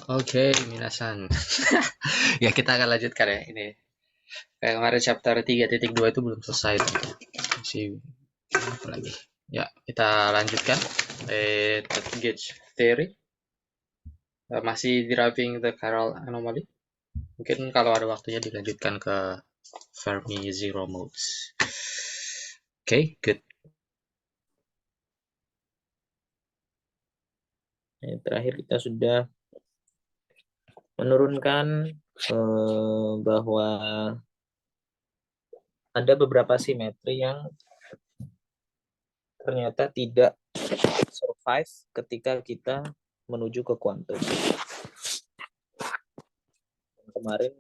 Oke, minasan. Ya, kita akan lanjutkan ya ini. Kayak kemarin chapter 3.2 itu belum selesai tuh. Masih apa lagi? Ya, kita lanjutkan. Gauge theory. Masih deriving the chiral anomaly. Mungkin kalau ada waktunya dilanjutkan ke Fermi Zero Modes. Oke, good. Yang terakhir kita sudah menurunkan bahwa ada beberapa simetri yang ternyata tidak survive ketika kita menuju ke kuantum. Kemarin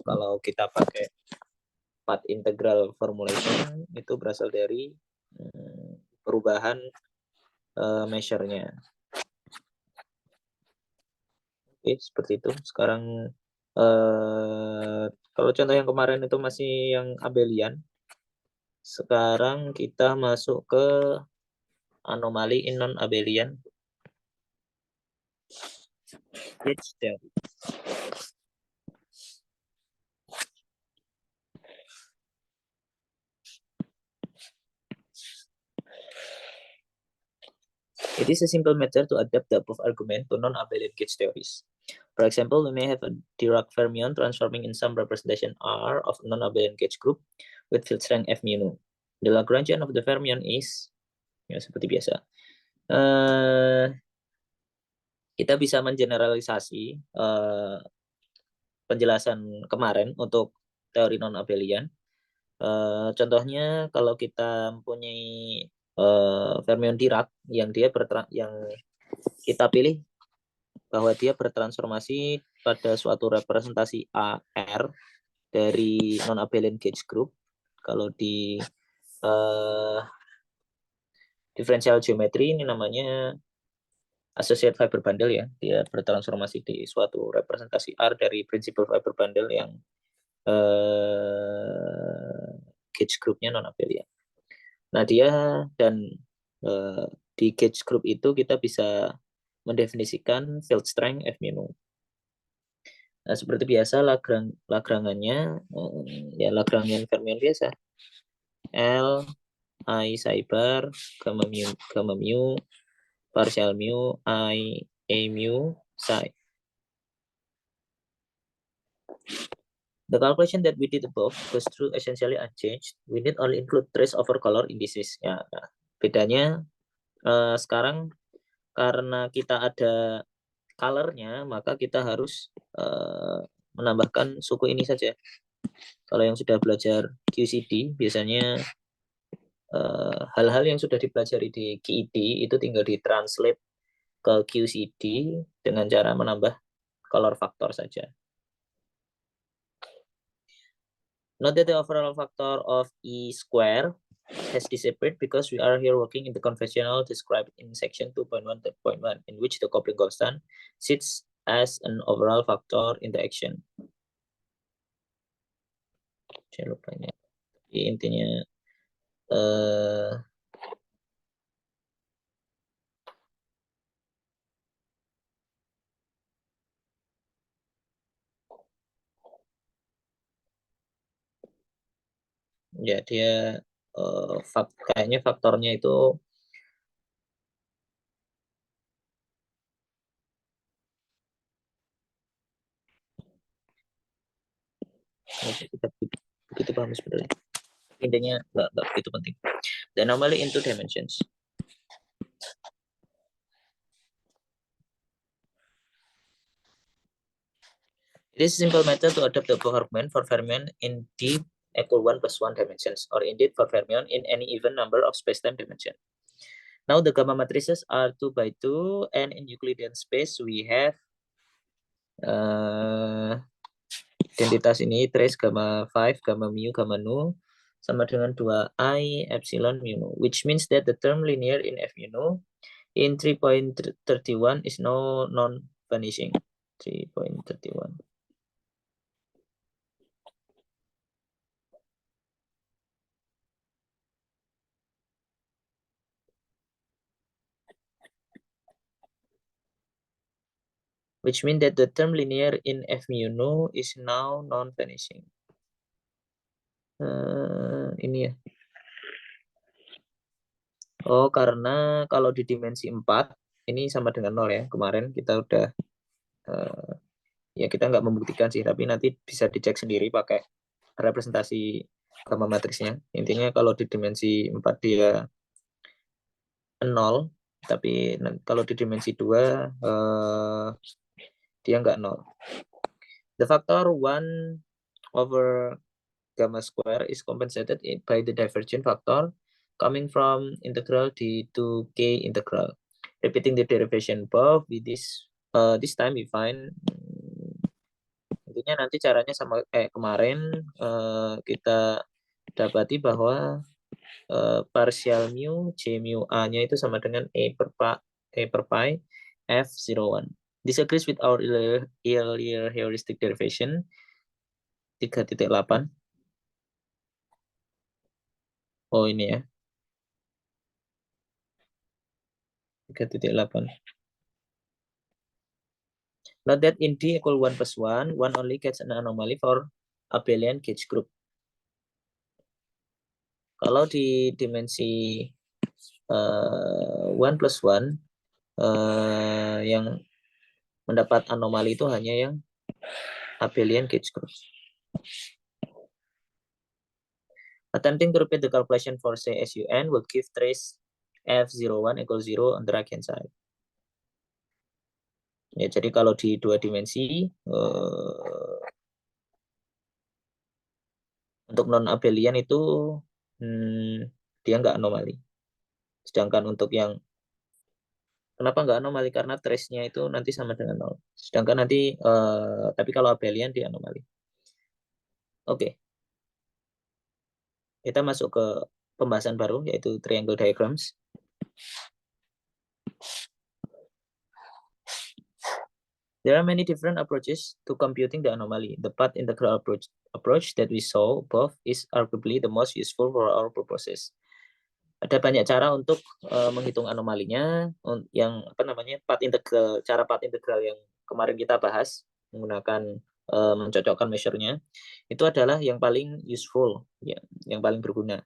kalau kita pakai path integral formulation itu berasal dari perubahan measure-nya. Oke, seperti itu. Sekarang kalau contoh yang kemarin itu masih yang abelian, sekarang kita masuk ke anomali in non-abelian gauge theory. It is a simple method to adapt the above argument to non-abelian gauge theories. For example, we may have a Dirac fermion transforming in some representation R of a non-abelian gauge group with field strength F mu. The Lagrangian of the fermion is, ya seperti biasa. Kita bisa mengeneralisasi penjelasan kemarin untuk teori non-abelian. Contohnya kalau kita mempunyai fermion Dirac yang kita pilih bahwa dia bertransformasi pada suatu representasi AR dari non-abelian gauge group. Kalau di differential geometry ini namanya associate fiber bundle ya. Dia bertransformasi di suatu representasi R dari principal fiber bundle yang gauge groupnya non-abelian. Nah dia dan di gauge group itu kita bisa mendefinisikan field strength F mu. Nah, seperti biasa Lagrangannya ya Lagrangian fermion biasa. L I psi bar gamma mu partial mu I a mu psi. The calculation that we did above goes through essentially unchanged. We need only include trace over color indices. Ya, nah, bedanya sekarang karena kita ada colornya, maka kita harus menambahkan suku ini saja. Kalau yang sudah belajar QCD, biasanya hal-hal yang sudah dipelajari di QED itu tinggal ditranslate ke QCD dengan cara menambah color factor saja. Note that the overall factor of E square has disappeared because we are here working in the conventional described in section 2.1.1 in which the coupling constant sits as an overall factor in the action. Saya lupa ini. Intinya ya dia kayaknya faktornya itu kita begitu paham sebenarnya. Intinya nggak begitu penting. The anomaly in two dimensions. It is a simple method to adapt the argument for fermion in D equal 1 plus 1 dimensions, or indeed for fermion in any even number of spacetime dimension. Now the gamma matrices are 2 by 2, and in Euclidean space we have identitas ini trace gamma 5, gamma mu, gamma nu sama dengan 2i epsilon mu, which means that the term linear in F mu in 3.31 is no non-vanishing. 3.31. which means that the term linear in F mu nu is now non-vanishing. Ini ya. Oh, karena kalau di dimensi 4, ini sama dengan 0 ya. Kemarin kita udah, ya kita nggak membuktikan sih, tapi nanti bisa dicek sendiri pakai representasi gamma matriksnya. Intinya kalau di dimensi 4 dia 0, tapi kalau di dimensi 2 dia nggak 0. The factor 1 over gamma square is compensated by the divergent factor coming from integral d to k integral. Repeating the derivation above, with this time we find, intinya nanti caranya sama kayak kemarin, kita dapati bahwa partial mu c mu a-nya itu sama dengan a per pi f01. This agrees with our earlier heuristic derivation 3.8. Oh, ini ya. 3.8. Note that in D equal 1 plus 1, one only gets an anomaly for abelian gauge group. Kalau di dimensi 1 plus 1, yang mendapat anomali itu hanya yang abelian gauge group. Attempting to repeat the calculation for say SUN will give trace F01 equals 0 on the right hand side. Ya, jadi kalau di 2 dimensi, untuk non-abelian itu dia nggak anomali. Sedangkan untuk yang, kenapa nggak anomali? Karena trace-nya itu nanti sama dengan 0. Sedangkan nanti, tapi kalau abelian dia anomali. Oke. Kita masuk ke pembahasan baru, yaitu triangle diagrams. There are many different approaches to computing the anomaly. The path integral approach that we saw above is arguably the most useful for our purposes. Ada banyak cara untuk menghitung anomalinya, yang cara path integral yang kemarin kita bahas menggunakan mencocokkan measure-nya, itu adalah yang paling useful, yang paling berguna.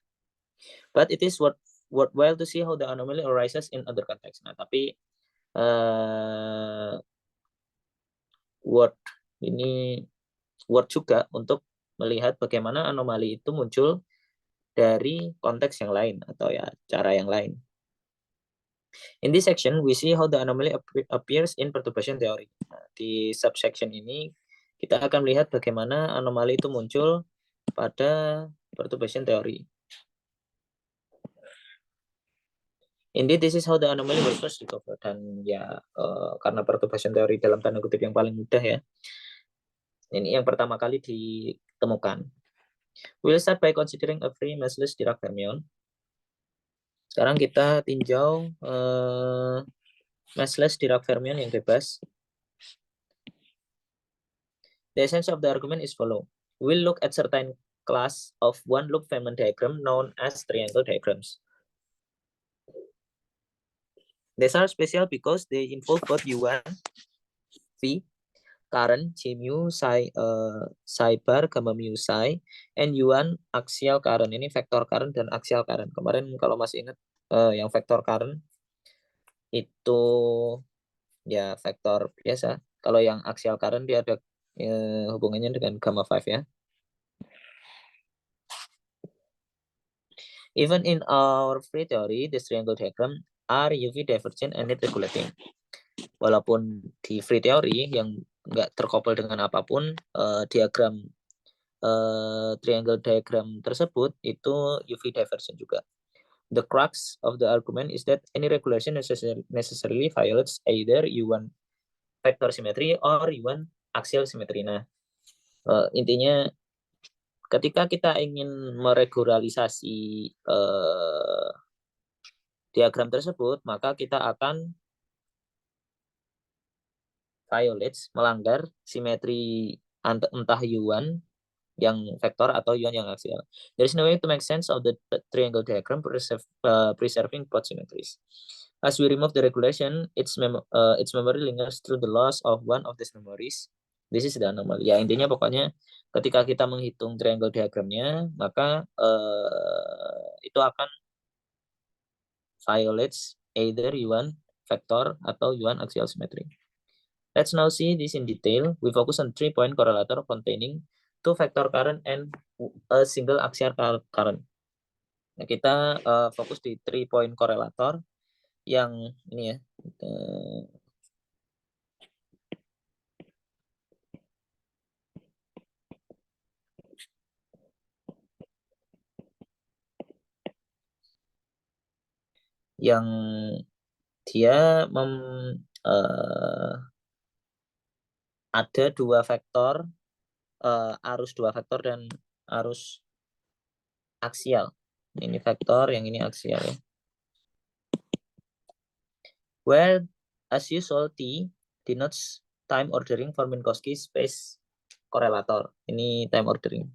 But it is worthwhile to see how the anomaly arises in other contexts. Nah, tapi worth juga untuk melihat bagaimana anomali itu muncul dari konteks yang lain atau ya cara yang lain. In this section, we see how the anomaly appears in perturbation theory. Nah, di subsection ini kita akan melihat bagaimana anomali itu muncul pada perturbation theory. Indeed, this is how the anomaly was first discovered. Dan ya, karena perturbation theory dalam tanda kutip yang paling mudah ya, ini yang pertama kali ditemukan. We'll start by considering a free massless Dirac fermion. Sekarang kita tinjau massless Dirac fermion yang bebas. The essence of the argument is follow. We'll look at certain class of one-loop Feynman diagram known as triangle diagrams. These are special because they involve both U1, V, current, J mu, psi bar, gamma mu psi, and U1 axial current. Ini vektor current dan axial current. Kemarin kalau masih ingat, yang vektor current itu ya vektor biasa. Kalau yang axial current dia ada hubungannya dengan gamma 5 ya. Even in our free theory, this triangle diagram are UV divergent and net regulating. Walaupun di free theory yang nggak terkoppel dengan apapun, diagram triangle diagram tersebut itu UV divergent juga. The crux of the argument is that any regulation necessarily violates either U1 vector symmetry or U1 axial symmetry. Nah, intinya ketika kita ingin meregularisasi diagram tersebut, maka kita akan melanggar simetri entah U1 yang vektor atau U1 yang aksial. There is no way to make sense of the triangle diagram preserving both symmetries. As we remove the regulation, its memory lingers through the loss of one of these memories. This is the anomaly. Ya, intinya pokoknya ketika kita menghitung triangle diagramnya, maka itu akan violates either U1 vector atau U1 axial symmetry. Let's now see this in detail. We focus on 3-point correlator containing 2 vector current and a single axial current. Nah, kita fokus di 3-point correlator yang ini ya. Yang dia ada dua vektor, arus dua vektor dan arus aksial. Ini vektor, yang ini aksial ya. Where as usual T denotes time ordering for Minkowski space correlator. Ini time ordering.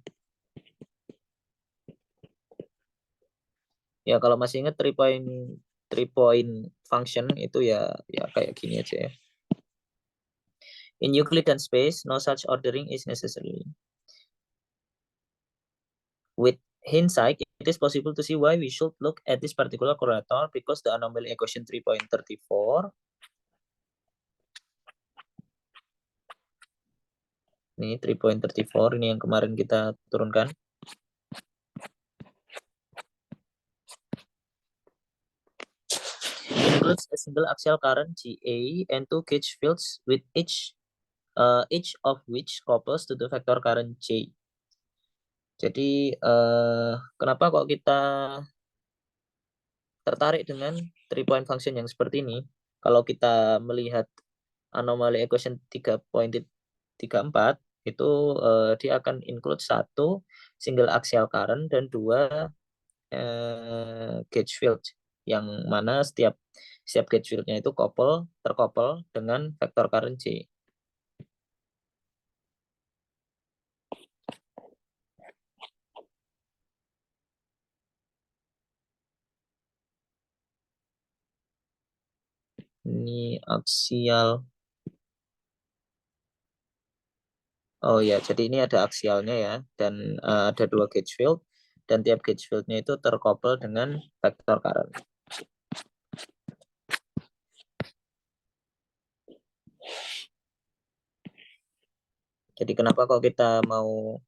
Ya kalau masih ingat 3-point function itu ya kayak gini aja ya. In Euclidean space, no such ordering is necessary. With hindsight, it is possible to see why we should look at this particular correlator because the anomaly equation 3.34 ini 3.34 ini yang kemarin kita turunkan. Includes a single axial current GA and 2 gauge fields with each of which couples to the vector current J. Jadi kenapa kok kita tertarik dengan 3-point function yang seperti ini? Kalau kita melihat anomaly equation 3.34 itu dia akan include 1 single axial current dan 2 gauge field yang mana setiap gauge fieldnya itu terkouple dengan vektor current J. Ini aksial. Oh ya, jadi ini ada aksialnya ya, dan ada 2 gauge field, dan tiap gauge fieldnya itu terkouple dengan vektor current. Jadi kenapa kalau kita mau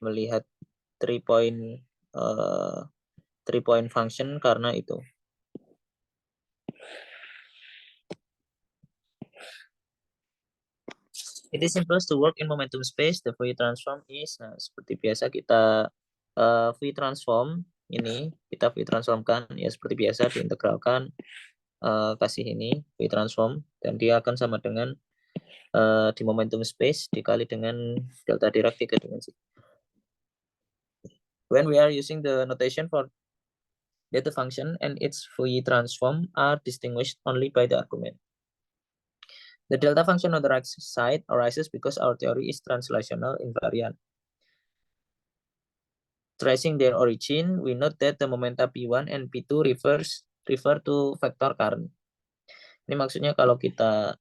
melihat 3-point function karena itu. It is simplest to work in momentum space. The Fourier transform is, nah, seperti biasa kita Fourier transform ini kita Fourier transformkan ya seperti biasa diintegralkan kasih ini Fourier transform dan dia akan sama dengan di momentum space dikali dengan delta Dirac 3 dimensi. When we are using the notation for delta function and its Fourier transform are distinguished only by the argument. The delta function on the right side arises because our theory is translational invariant. Tracing their origin, we note that the momenta P1 and P2 refer to vector current. Ini maksudnya kalau kita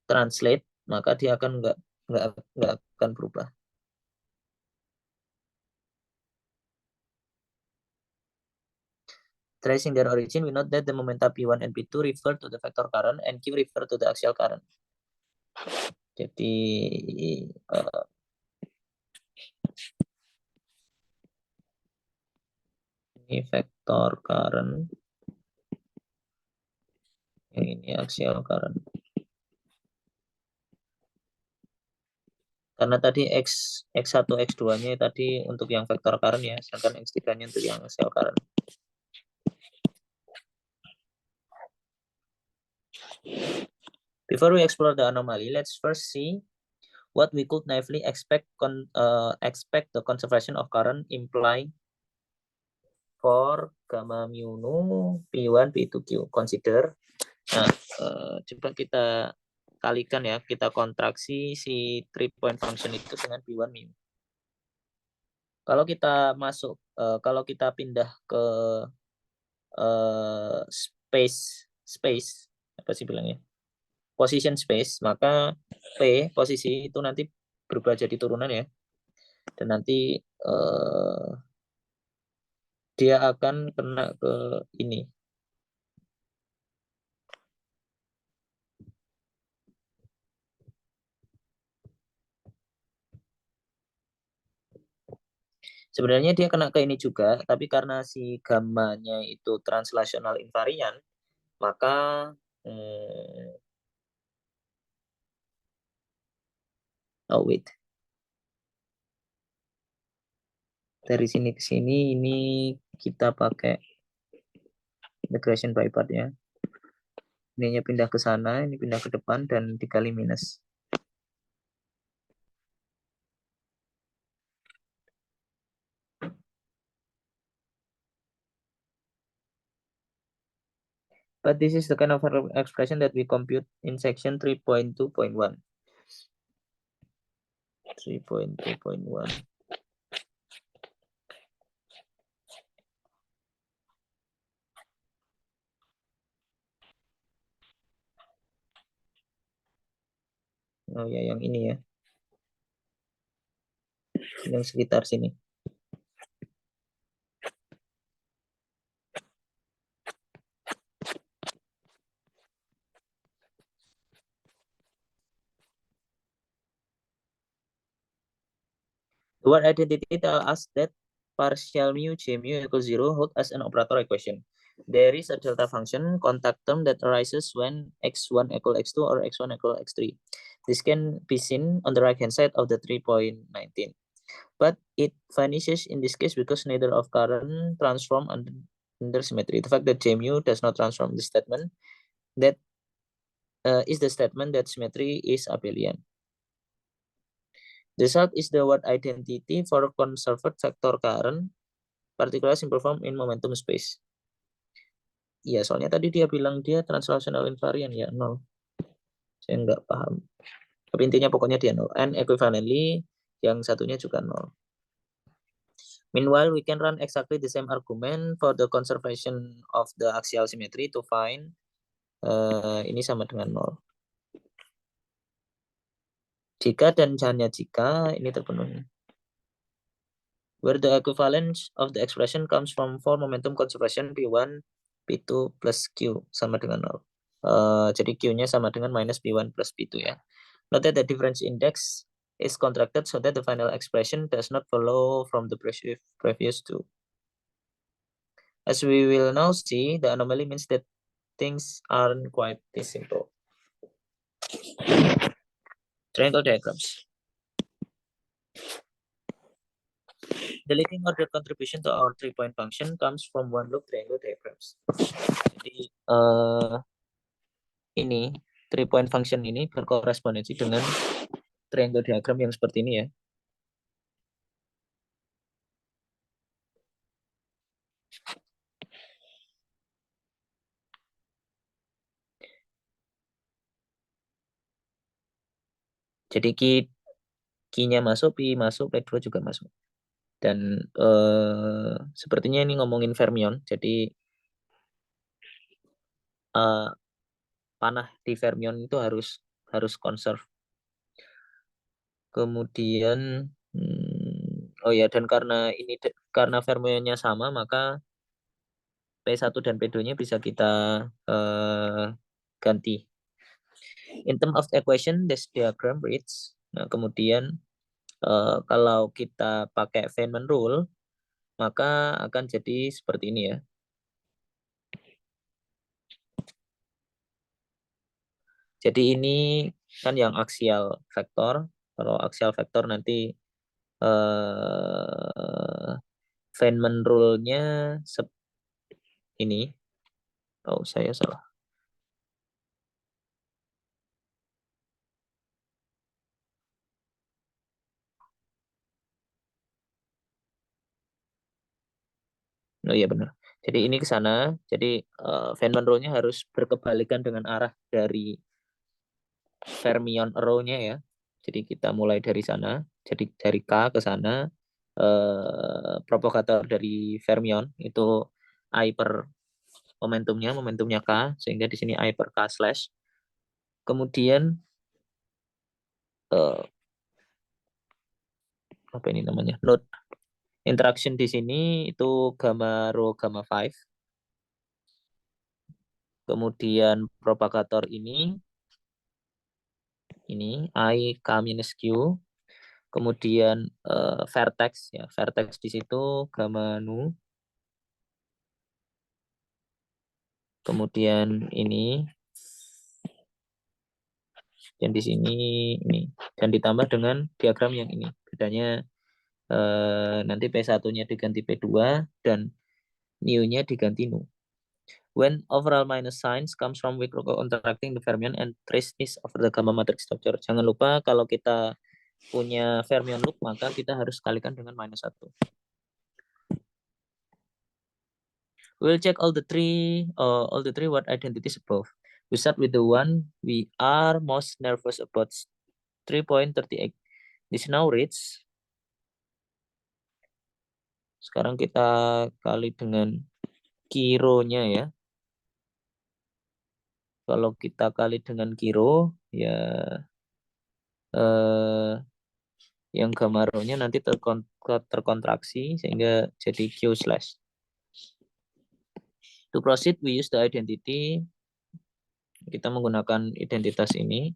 translate, maka dia akan nggak akan berubah. Tracing their origin, we note that the momenta P1 and P2 refer to the vector current and Q refer to the axial current. Jadi ini vector current, yang ini axial current. Karena tadi X1, X2-nya tadi untuk yang vektor current ya, sedangkan X3-nya untuk yang axial current. Before we explore the anomaly, let's first see what we could naively expect the conservation of current imply for gamma mu nu P1 P2Q. Consider. Nah, coba kita kalikan ya, kita kontraksi si 3-point function itu dengan P1 mu. Kalau kita pindah ke space apa sih bilangnya, position space, maka P posisi itu nanti berubah jadi turunan ya, dan nanti dia akan kena ke ini. Sebenarnya dia kena ke ini juga, tapi karena si gammanya itu translational invariant, maka oh wait, dari sini ke sini ini kita pakai integration by part ya. Ininya pindah ke sana, ini pindah ke depan dan dikali minus. But this is the kind of expression that we compute in section 3.2.1. 3.2.1. Oh ya, yang ini ya. Yang sekitar sini. The word identity tells us that partial mu j mu equals 0 hold as an operator equation. There is a delta function contact term that arises when x1 equal x2 or x1 equal x3. This can be seen on the right hand side of the 3.19. But it vanishes in this case because neither of current transform under symmetry. The fact that j mu does not transform the statement that is the statement that symmetry is abelian. The result is the word identity for conserved vector current, particular simple form in momentum space. Iya, soalnya tadi dia bilang dia translational invariant ya, 0. Saya nggak paham. Tapi intinya pokoknya dia 0. And equivalently, yang satunya juga 0. Meanwhile, we can run exactly the same argument for the conservation of the axial symmetry to find ini sama dengan 0. Jika dan hanya jika ini terpenuhi. Where the equivalence of the expression comes from for momentum conservation P1, P2 plus Q sama dengan 0. Jadi Q-nya sama dengan minus P1 plus P2 ya. Note that the difference index is contracted so that the final expression does not follow from the previous two. As we will now see, the anomaly means that things aren't quite this simple. Triangle diagrams. The leading order contribution to our 3-point function comes from one loop triangle diagrams. Jadi ini 3-point function ini berkorespondensi dengan triangle diagram yang seperti ini ya. Jadi Q-nya masuk, P masuk, P2 juga masuk. Dan sepertinya ini ngomongin fermion. Jadi panah di fermion itu harus conserve. Kemudian oh ya, dan karena fermionnya sama, maka P1 dan P2-nya bisa kita ganti. In terms of equation, this diagram reads. Nah, kemudian kalau kita pakai Feynman rule, maka akan jadi seperti ini ya. Jadi ini kan yang aksial vektor. Kalau aksial vektor nanti Feynman rule-nya ini. Oh, saya salah. Oh iya benar. Jadi ini ke sana. Jadi Feynman rule-nya harus berkebalikan dengan arah dari fermion row-nya ya. Jadi kita mulai dari sana. Jadi dari K ke sana. Propagator dari fermion itu I per momentumnya K, sehingga di sini I per K slash. Kemudian apa ini namanya? Node interaction di sini itu gamma rho gamma 5. Kemudian propagator ini I K minus Q. Kemudian vertex ya, vertex di situ gamma nu. Kemudian ini dan di sini ini, dan ditambah dengan diagram yang ini. Bedanya nanti P1-nya diganti P2 dan nu-nya diganti nu. When overall minus signs comes from weak contracting the fermion and trace this over the gamma matrix structure. Jangan lupa kalau kita punya fermion loop maka kita harus kalikan dengan minus 1. We'll check all the three what identities above. We start with the one we are most nervous about, 3.38. This now reads. Sekarang kita kali dengan kironya ya. Kalau kita kali dengan kiro ya yang gamma rho-nya nanti terkontraksi sehingga jadi Q slash. To proceed, we use the identity. Kita menggunakan identitas ini.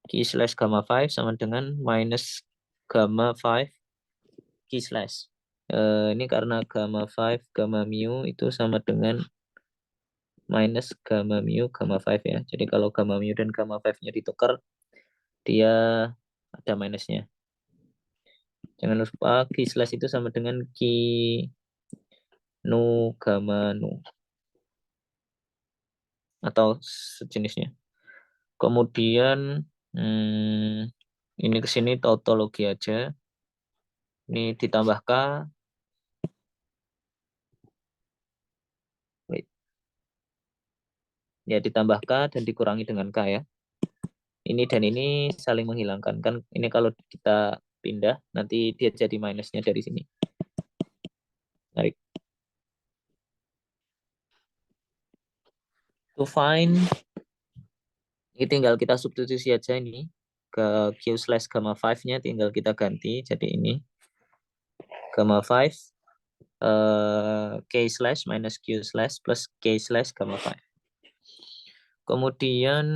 Q slash gamma 5 sama dengan minus gamma 5 Q slash. Ini karena gamma 5, gamma mu itu sama dengan minus gamma mu, gamma 5 ya. Jadi kalau gamma mu dan gamma 5-nya ditukar, dia ada minusnya. Jangan lupa Q slash itu sama dengan Q nu gamma nu. Atau sejenisnya. Kemudian ini ke sini tautologi aja. Ini ditambah K. Wait. Ya ditambah K dan dikurangi dengan K ya. Ini dan ini saling menghilangkan. Kan ini kalau kita pindah nanti dia jadi minusnya dari sini. Tarik. To find ini tinggal kita substitusi aja ini ke Q slash gamma 5-nya tinggal kita ganti jadi ini gamma 5 K slash minus Q slash plus K slash gamma 5. Kemudian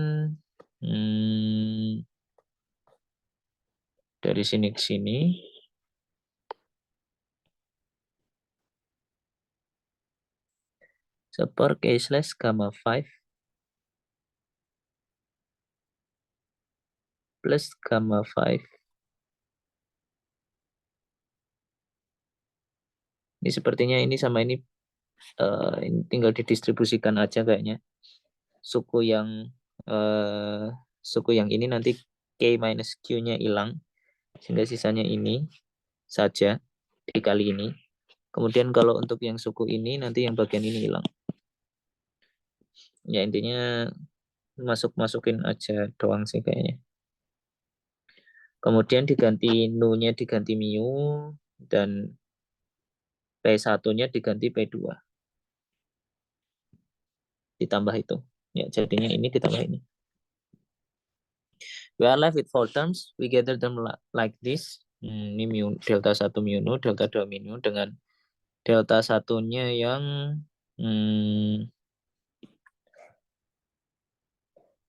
dari sini ke sini seper K slash gamma 5 plus gamma 5. Ini sepertinya ini sama ini tinggal didistribusikan aja kayaknya. Suku yang ini nanti K minus Q-nya hilang. Sehingga sisanya ini saja dikali ini. Kemudian kalau untuk yang suku ini nanti yang bagian ini hilang. Ya intinya masukin aja doang sih kayaknya. Kemudian diganti nu-nya diganti mu dan P1-nya diganti P2. Ditambah itu. Ya jadinya ini ditambah ini. We are left with 4 terms. We gather them like this. Ini mu, delta 1 mu nu, delta 2 mu nu dengan delta satunya yang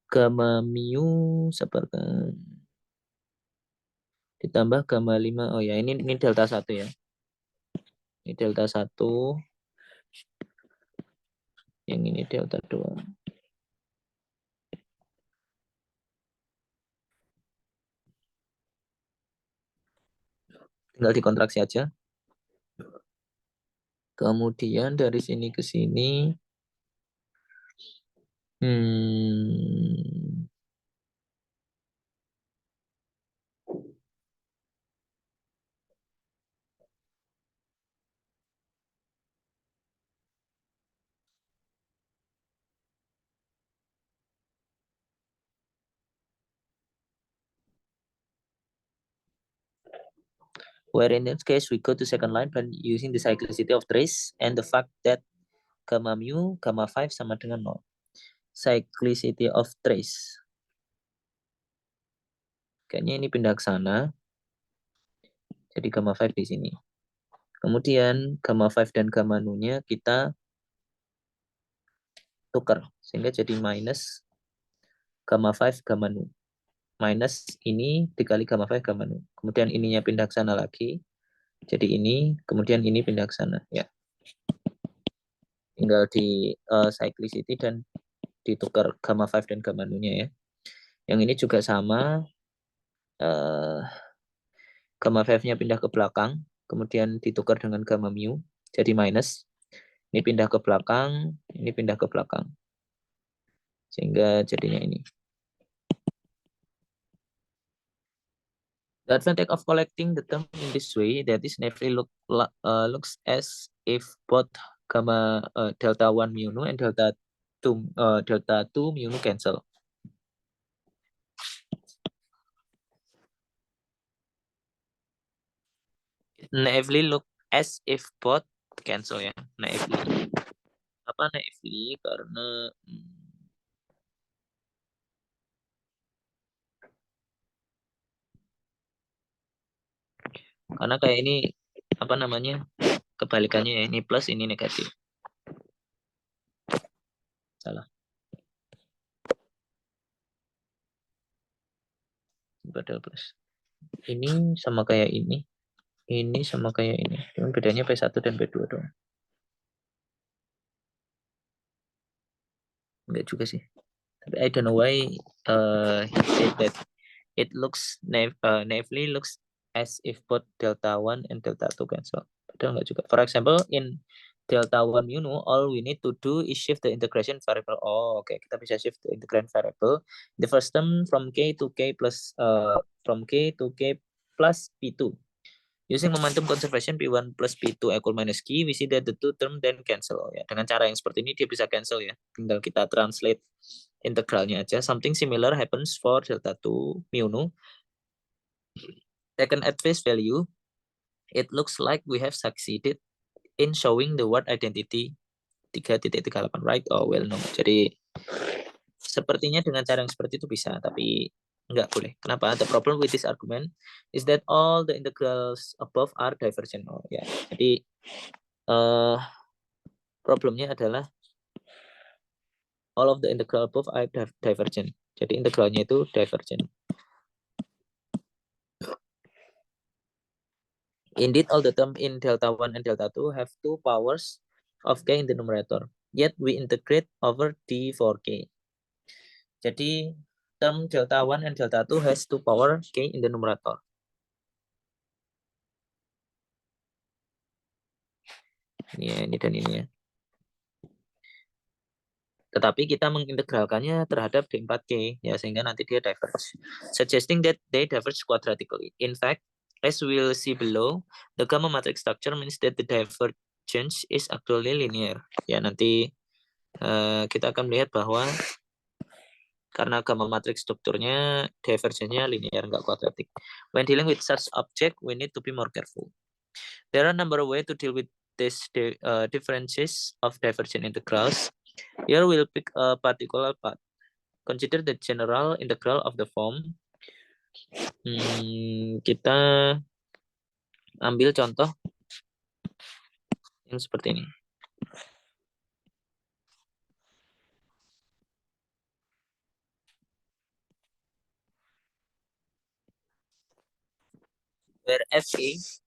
gamma mu seperti ditambah gamma 5. Oh ya, ini delta 1 ya. Ini delta 1. Yang ini delta 2. Tinggal dikontraksi aja. Kemudian dari sini ke sini where in this case we go to second line by using the cyclicity of trace and the fact that gamma mu, gamma 5 sama dengan 0. Cyclicity of trace. Kayaknya ini pindah ke sana. Jadi gamma 5 di sini. Kemudian gamma 5 dan gamma nu-nya kita tukar. Sehingga jadi minus gamma 5 gamma nu. Minus ini dikali gamma 5 gamma nu. Kemudian ininya pindah ke sana lagi. Jadi ini, kemudian ini pindah ke sana. Ya. Tinggal di cyclicity dan ditukar gamma 5 dan gamma nu-nya ya. Yang ini juga sama. Gamma 5-nya pindah ke belakang. Kemudian ditukar dengan gamma mu. Jadi minus. Ini pindah ke belakang. Ini pindah ke belakang. Sehingga jadinya ini. The advantage of collecting the term in this way, that is naively looks as if both gamma delta 1 mu nu and delta 2 mu nu cancel. Naively look as if both cancel ya, naively. Apa naively? Karena kayak ini apa namanya, kebalikannya ya, ini plus ini negatif. Salah. Padahal plus. Ini sama kayak ini sama kayak ini. Cuma bedanya P1 dan P2 dong. Enggak juga sih. Tapi I don't know why he said that it looks naively looks as if both delta 1 and delta 2 cancel. Padahal enggak juga. For example, in delta 1 mu nu, all we need to do is shift the integration variable. Oh, oke. Kita bisa shift the integration variable. The first term from K to K plus P2. Using momentum conservation P1 plus P2 equal minus Q, we see that the two term then cancel. Ya, dengan cara yang seperti ini dia bisa cancel ya. Tinggal kita translate integralnya aja. Something similar happens for delta 2 mu nu. Taken at face value, it looks like we have succeeded in showing the word identity 3.38, right? Oh, well, no. Jadi sepertinya dengan cara yang seperti itu bisa, tapi nggak boleh. Kenapa? The problem with this argument is that all the integrals above are divergent. Oh ya, jadi problemnya adalah all of the integral above are divergent. Jadi integralnya itu divergent. Indeed, all the term in delta 1 and delta 2 have two powers of k in the numerator. Yet we integrate over d for k. Jadi term delta 1 and delta 2 has two power k in the numerator. Ini dan ini ya. Tetapi kita mengintegralkannya terhadap D4K ya, sehingga nanti dia diverge. Suggesting that they diverge quadratically. In fact, as we will see below, the gamma matrix structure means that the divergence is actually linear. Ya, nanti kita akan melihat bahwa karena gamma matrix strukturnya divergennya linear, nggak kuadratik. When dealing with such object, we need to be more careful. There are a number of ways to deal with these differences of divergent integrals. Here we'll pick a particular path. Consider the general integral of the form. Kita ambil contoh yang seperti ini. Where FA is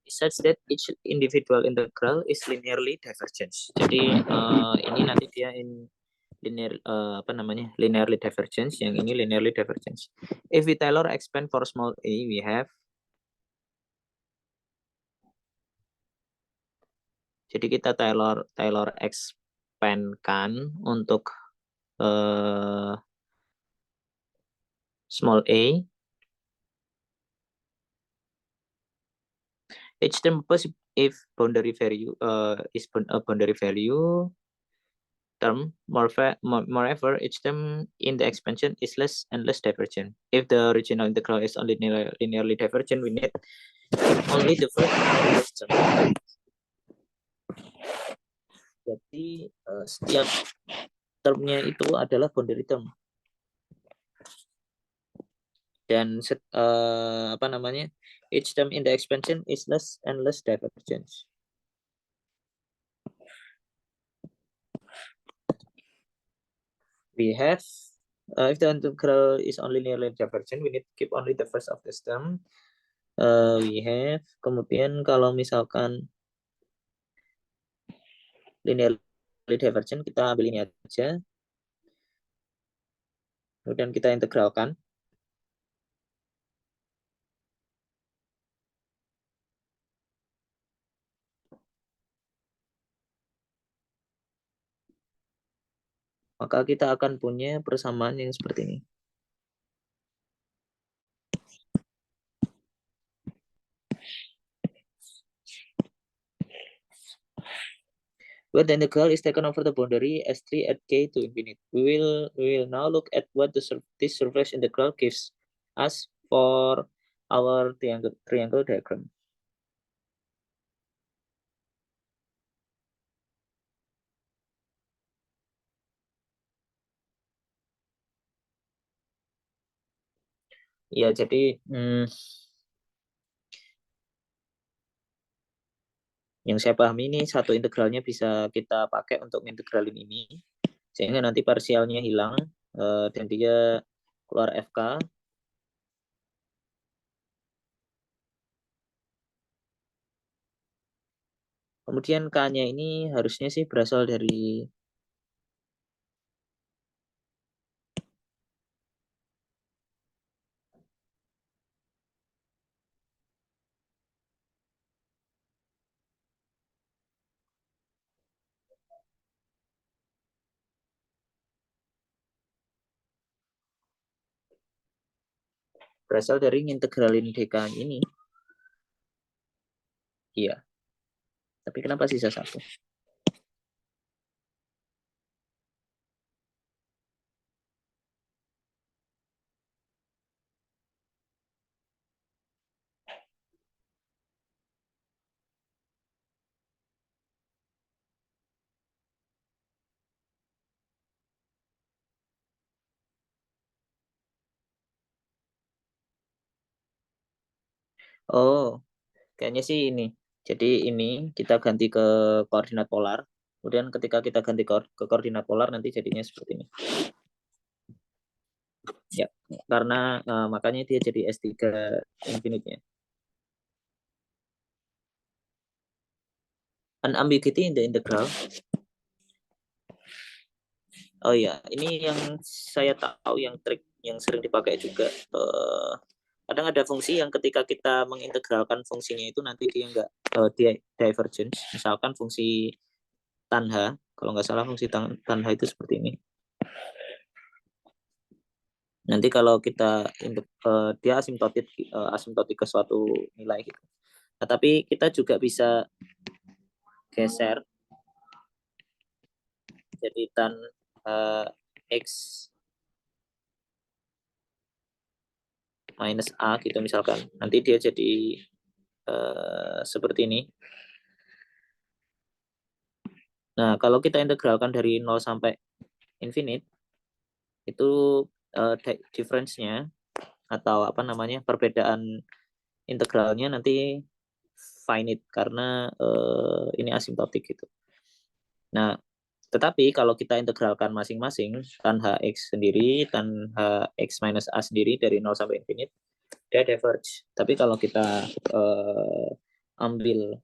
such that each individual integral is linearly divergent. Jadi ini nanti dia in linear linearly divergence, yang ini linearly divergence. If we Taylor expand for small a, we have, jadi kita Taylor expand kan untuk small a, each term if boundary value is a boundary value term, moreover, each term in the expansion is less and less divergent. If the original integral is only linearly divergent, we need only the first term. Jadi setiap termnya itu adalah boundary term. Dan apa namanya, each term in the expansion is less and less divergence. We have if the integral is only linearly divergent, we need to keep only the first of this term. We have, kemudian kalau misalkan linearly divergent, kita ambil ini aja, kemudian kita integralkan. Maka kita akan punya persamaan yang seperti ini. When the integral is taken over the boundary S3 at k to infinite, we will now look at what this surface integral gives us for our triangle diagram. Ya, jadi yang saya pahami ini satu integralnya bisa kita pakai untuk integralin ini, sehingga nanti parsialnya hilang dan dia keluar FK. Kemudian K-nya ini harusnya sih berasal dari integralin DK ini. Iya. Tapi kenapa sisa satu? Oh, kayaknya sih ini. Jadi ini kita ganti ke koordinat polar. Kemudian ketika kita ganti ke koordinat polar nanti jadinya seperti ini. Ya, karena makanya dia jadi S3 infinite-nya. An ambiguity in the integral. Oh iya, ini yang saya tahu yang trik yang sering dipakai juga. Kadang ada fungsi yang ketika kita mengintegralkan fungsinya itu nanti dia nggak dia divergence. Misalkan fungsi tan H, kalau nggak salah fungsi tan H itu seperti ini. Nanti kalau kita dia asimptotik ke suatu nilai gitu. Nah, tapi kita juga bisa geser jadi tan x minus a gitu misalkan. Nanti dia jadi seperti ini. Nah, kalau kita integralkan dari 0 sampai infinite, itu difference-nya atau apa namanya perbedaan integralnya nanti finite karena ini asimptotik gitu. Nah, tetapi kalau kita integralkan masing-masing tan hx sendiri, tan hx minus a sendiri dari 0 sampai infinite, dia diverge. Tapi kalau kita ambil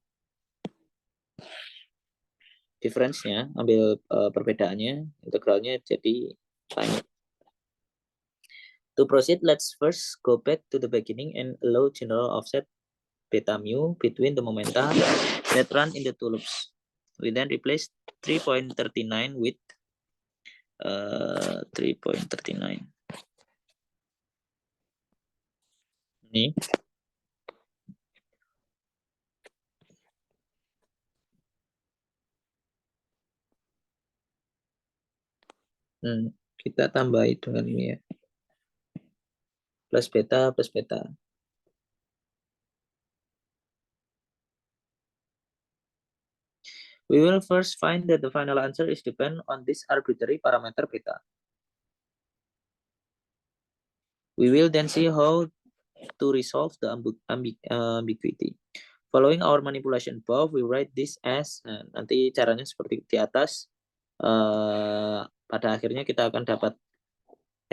difference-nya, ambil perbedaannya, integralnya jadi finite. To proceed, let's first go back to the beginning and allow general offset beta mu between the momenta that run in the two loops. We then replace 3.39 with 3.39. Ini. Kita tambah dengan ini ya. Plus beta, plus beta. We will first find that the final answer is depend on this arbitrary parameter beta. We will then see how to resolve the ambiguity. Following our manipulation above, we write this as, nanti caranya seperti di atas. Pada akhirnya kita akan dapat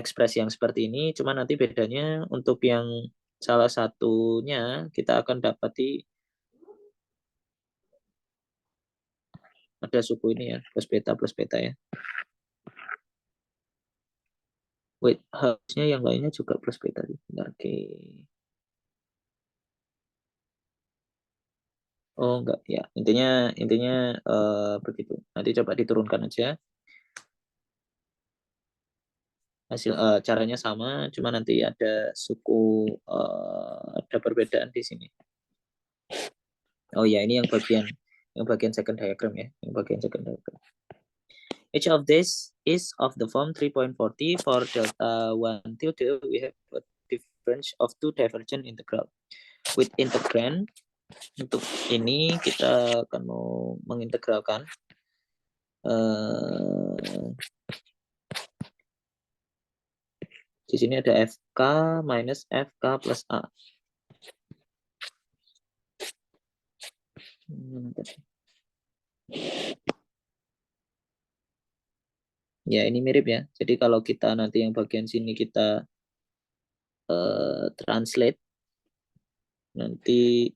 ekspresi yang seperti ini, cuma nanti bedanya untuk yang salah satunya kita akan dapati ada suku ini ya, plus beta ya. Wait, harusnya yang lainnya juga plus beta. Oke. Oh enggak ya, intinya begitu. Nanti coba diturunkan aja. Hasil caranya sama, cuma nanti ada suku ada perbedaan di sini. Oh ya, ini yang bagian second diagram ya, yang bagian second diagram. Each of this is of the form 3.40 for delta 1 till 2 we have a difference of two divergent integral. With integrand untuk ini kita akan mau mengintegralkan di sini ada FK minus FK plus A. Ya, ini mirip ya. Jadi kalau kita nanti yang bagian sini kita translate, nanti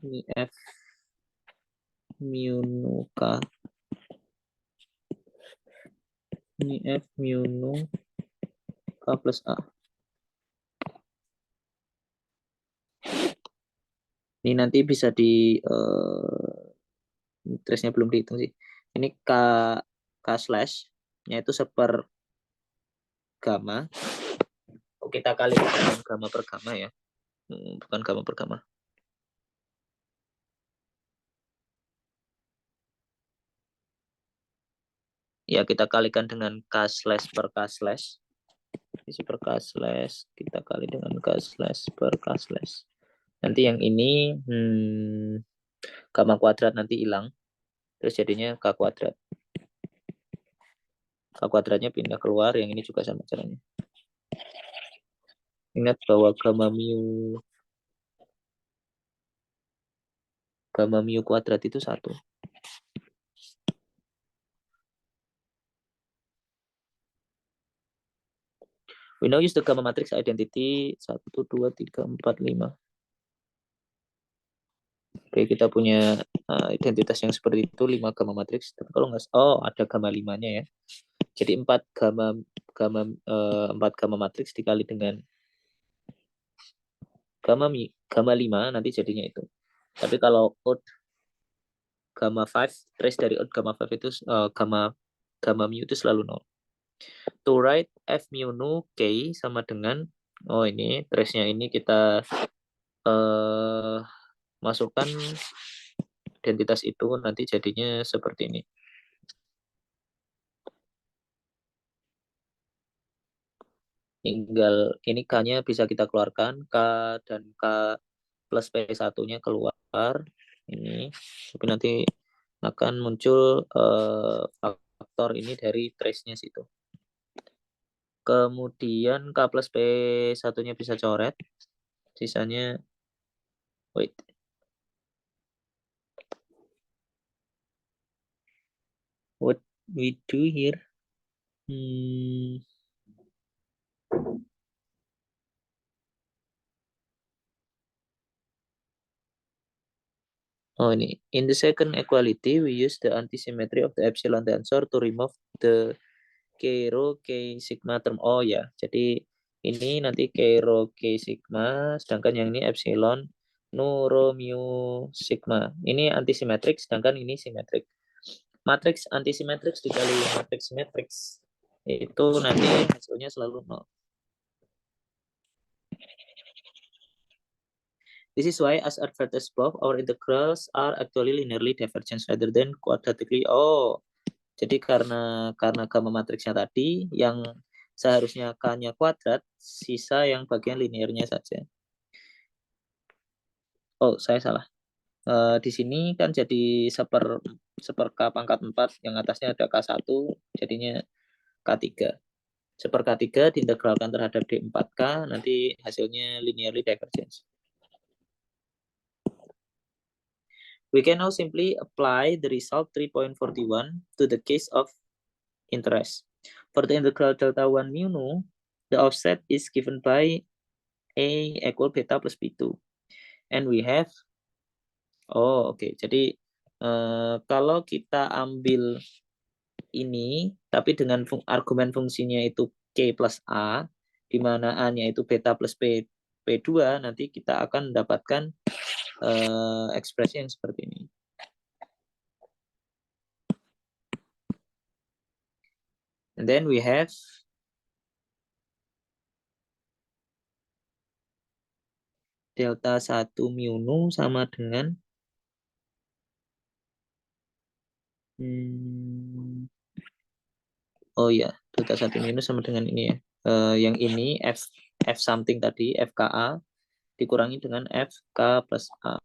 ini F mu nu K. Ini F mu nu K plus A. Ini nanti bisa di trace-nya belum dihitung sih. Ini K slash nya itu seper gamma. Oh, kita kali dengan gamma per gamma ya. Bukan gamma per gamma. Ya, kita kalikan dengan K slash per K slash. Isi per K slash kita kali dengan K slash per K slash. Nanti yang ini gamma kuadrat nanti hilang. Terus jadinya K kuadrat. K kuadratnya pindah keluar, yang ini juga sama caranya. Ingat bahwa gamma mu kuadrat itu 1. We now use the gamma matrix identity 1, 2, 3, 4, 5. Oke, kita punya identitas yang seperti itu, 5 gamma matrix. Tapi kalau nggak, ada gamma 5-nya ya. Jadi 4 gamma matrix dikali dengan gamma 5 nanti jadinya itu. Tapi kalau odd gamma 5, trace dari odd gamma 5 itu gamma mu itu selalu 0. To write F mu nu K sama dengan ini trace-nya ini kita masukkan identitas itu, nanti jadinya seperti ini. Tinggal ini K-nya bisa kita keluarkan, K dan K plus P1-nya keluar ini, tapi nanti akan muncul faktor ini dari trace-nya situ. Kemudian K plus P1-nya bisa coret, sisanya wait. What we do here? Oh ini, in the second equality we use the antisymmetry of the epsilon tensor to remove the K rho K sigma term. Oh ya, jadi ini nanti K rho K sigma, sedangkan yang ini epsilon nu rho mu sigma. Ini antisimetrik, sedangkan ini simetrik. Matriks antisimetrik dikali matriks simetrik itu nanti hasilnya selalu 0. This is why as advertised above, our integrals are actually linearly divergent rather than quadratically. Oh, jadi karena gamma matriksnya tadi yang seharusnya K-nya kuadrat, sisa yang bagian linearnya saja. Oh, saya salah. Di sini kan jadi seper K pangkat 4, yang atasnya ada K1, jadinya K3. Seper K3 diintegralkan terhadap D4K, nanti hasilnya linearly divergence. We can now simply apply the result 3.41 to the case of interest. For the integral delta 1 mu nu, the offset is given by A equal beta plus B2. And we have, jadi kalau kita ambil ini, tapi dengan argumen fungsinya itu K plus A, di mana A-nya itu beta plus P2, nanti kita akan mendapatkan ekspresi yang seperti ini. And then we have delta 1 mu nu sama dengan delta 1 mu nu sama dengan ini ya. Yang ini F something tadi, FKA dikurangi dengan FK plus A.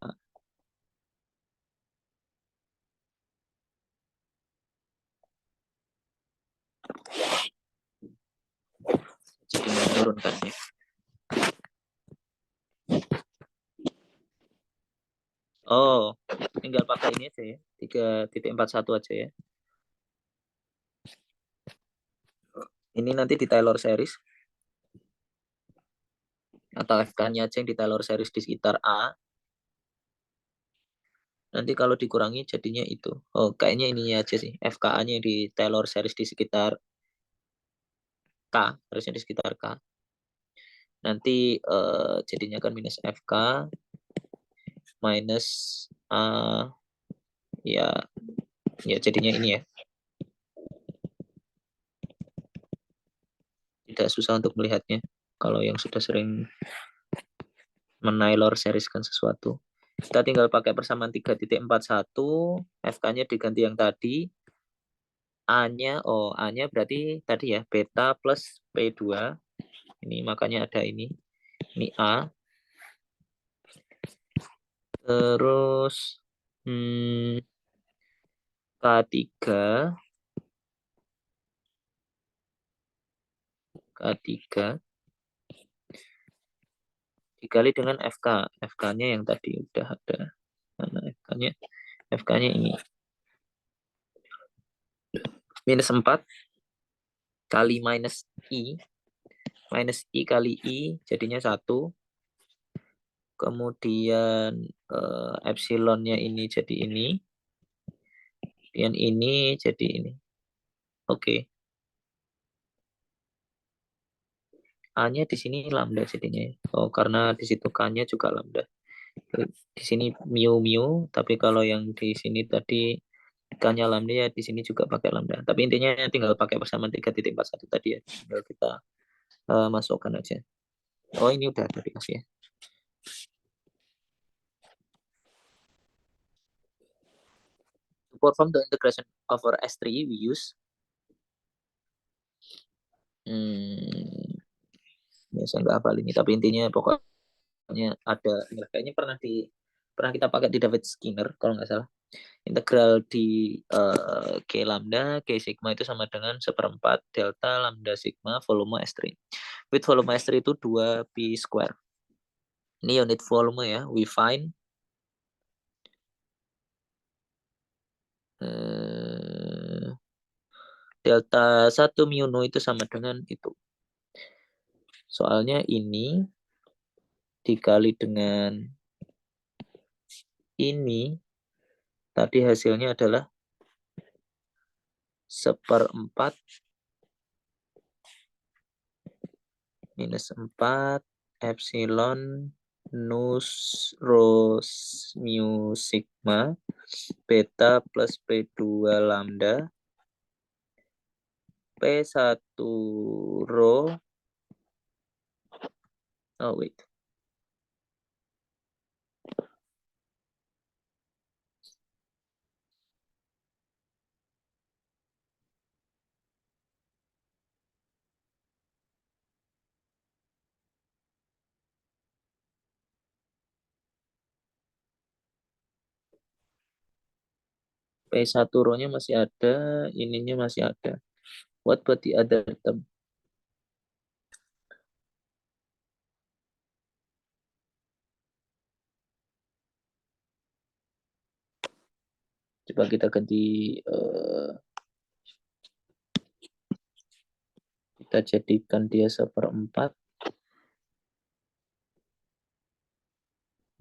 Jadi menurunkannya. Oh, tinggal pakai ini aja ya, 3.41 aja ya. Ini nanti di Taylor series. Atau FK-nya aja yang di Taylor series di sekitar A. Nanti kalau dikurangi jadinya itu. Oh, kayaknya ininya aja sih. FKA-nya di Taylor series di sekitar K. Harusnya di sekitar K. Nanti jadinya kan minus FK minus A. Ya jadinya ini ya. Tidak susah untuk melihatnya. Kalau yang sudah sering menailor serieskan sesuatu. Kita tinggal pakai persamaan 3.41, FK-nya diganti yang tadi, A-nya berarti tadi ya, beta plus P2, ini makanya ada ini A, terus K3 dikali dengan FK-nya yang tadi udah ada. Mana FK-nya ini. Minus 4 kali minus I. Minus I kali I jadinya 1. Kemudian epsilonnya ini jadi ini. Dan ini jadi ini. Oke. A-nya di sini lambda jadinya. Oh, karena di situ K-nya juga lambda. Di sini mu, tapi kalau yang di sini tadi K-nya lambda ya di sini juga pakai lambda. Tapi intinya tinggal pakai persamaan 3.41 tadi ya. Tinggal kita masukkan aja. Oh, ini udah ada dikasih ya. To perform the integration over S3 we use saya nggak hafal ini, tapi intinya pokoknya ada, kayaknya pernah kita pakai di David Skinner kalau nggak salah. Integral di K lambda, K sigma itu sama dengan 1/4 delta lambda sigma volume S3. With volume S3 itu 2P square. Ini unit volume ya, we find delta 1 mu nu itu sama dengan itu. Soalnya ini dikali dengan ini, tadi hasilnya adalah 1/4 minus 4 epsilon nus rho mu sigma beta plus P2 lambda P1 rho P1 row-nya masih ada, ininya masih ada. What about the other term? Coba kita ganti, kita jadikan dia 1/4.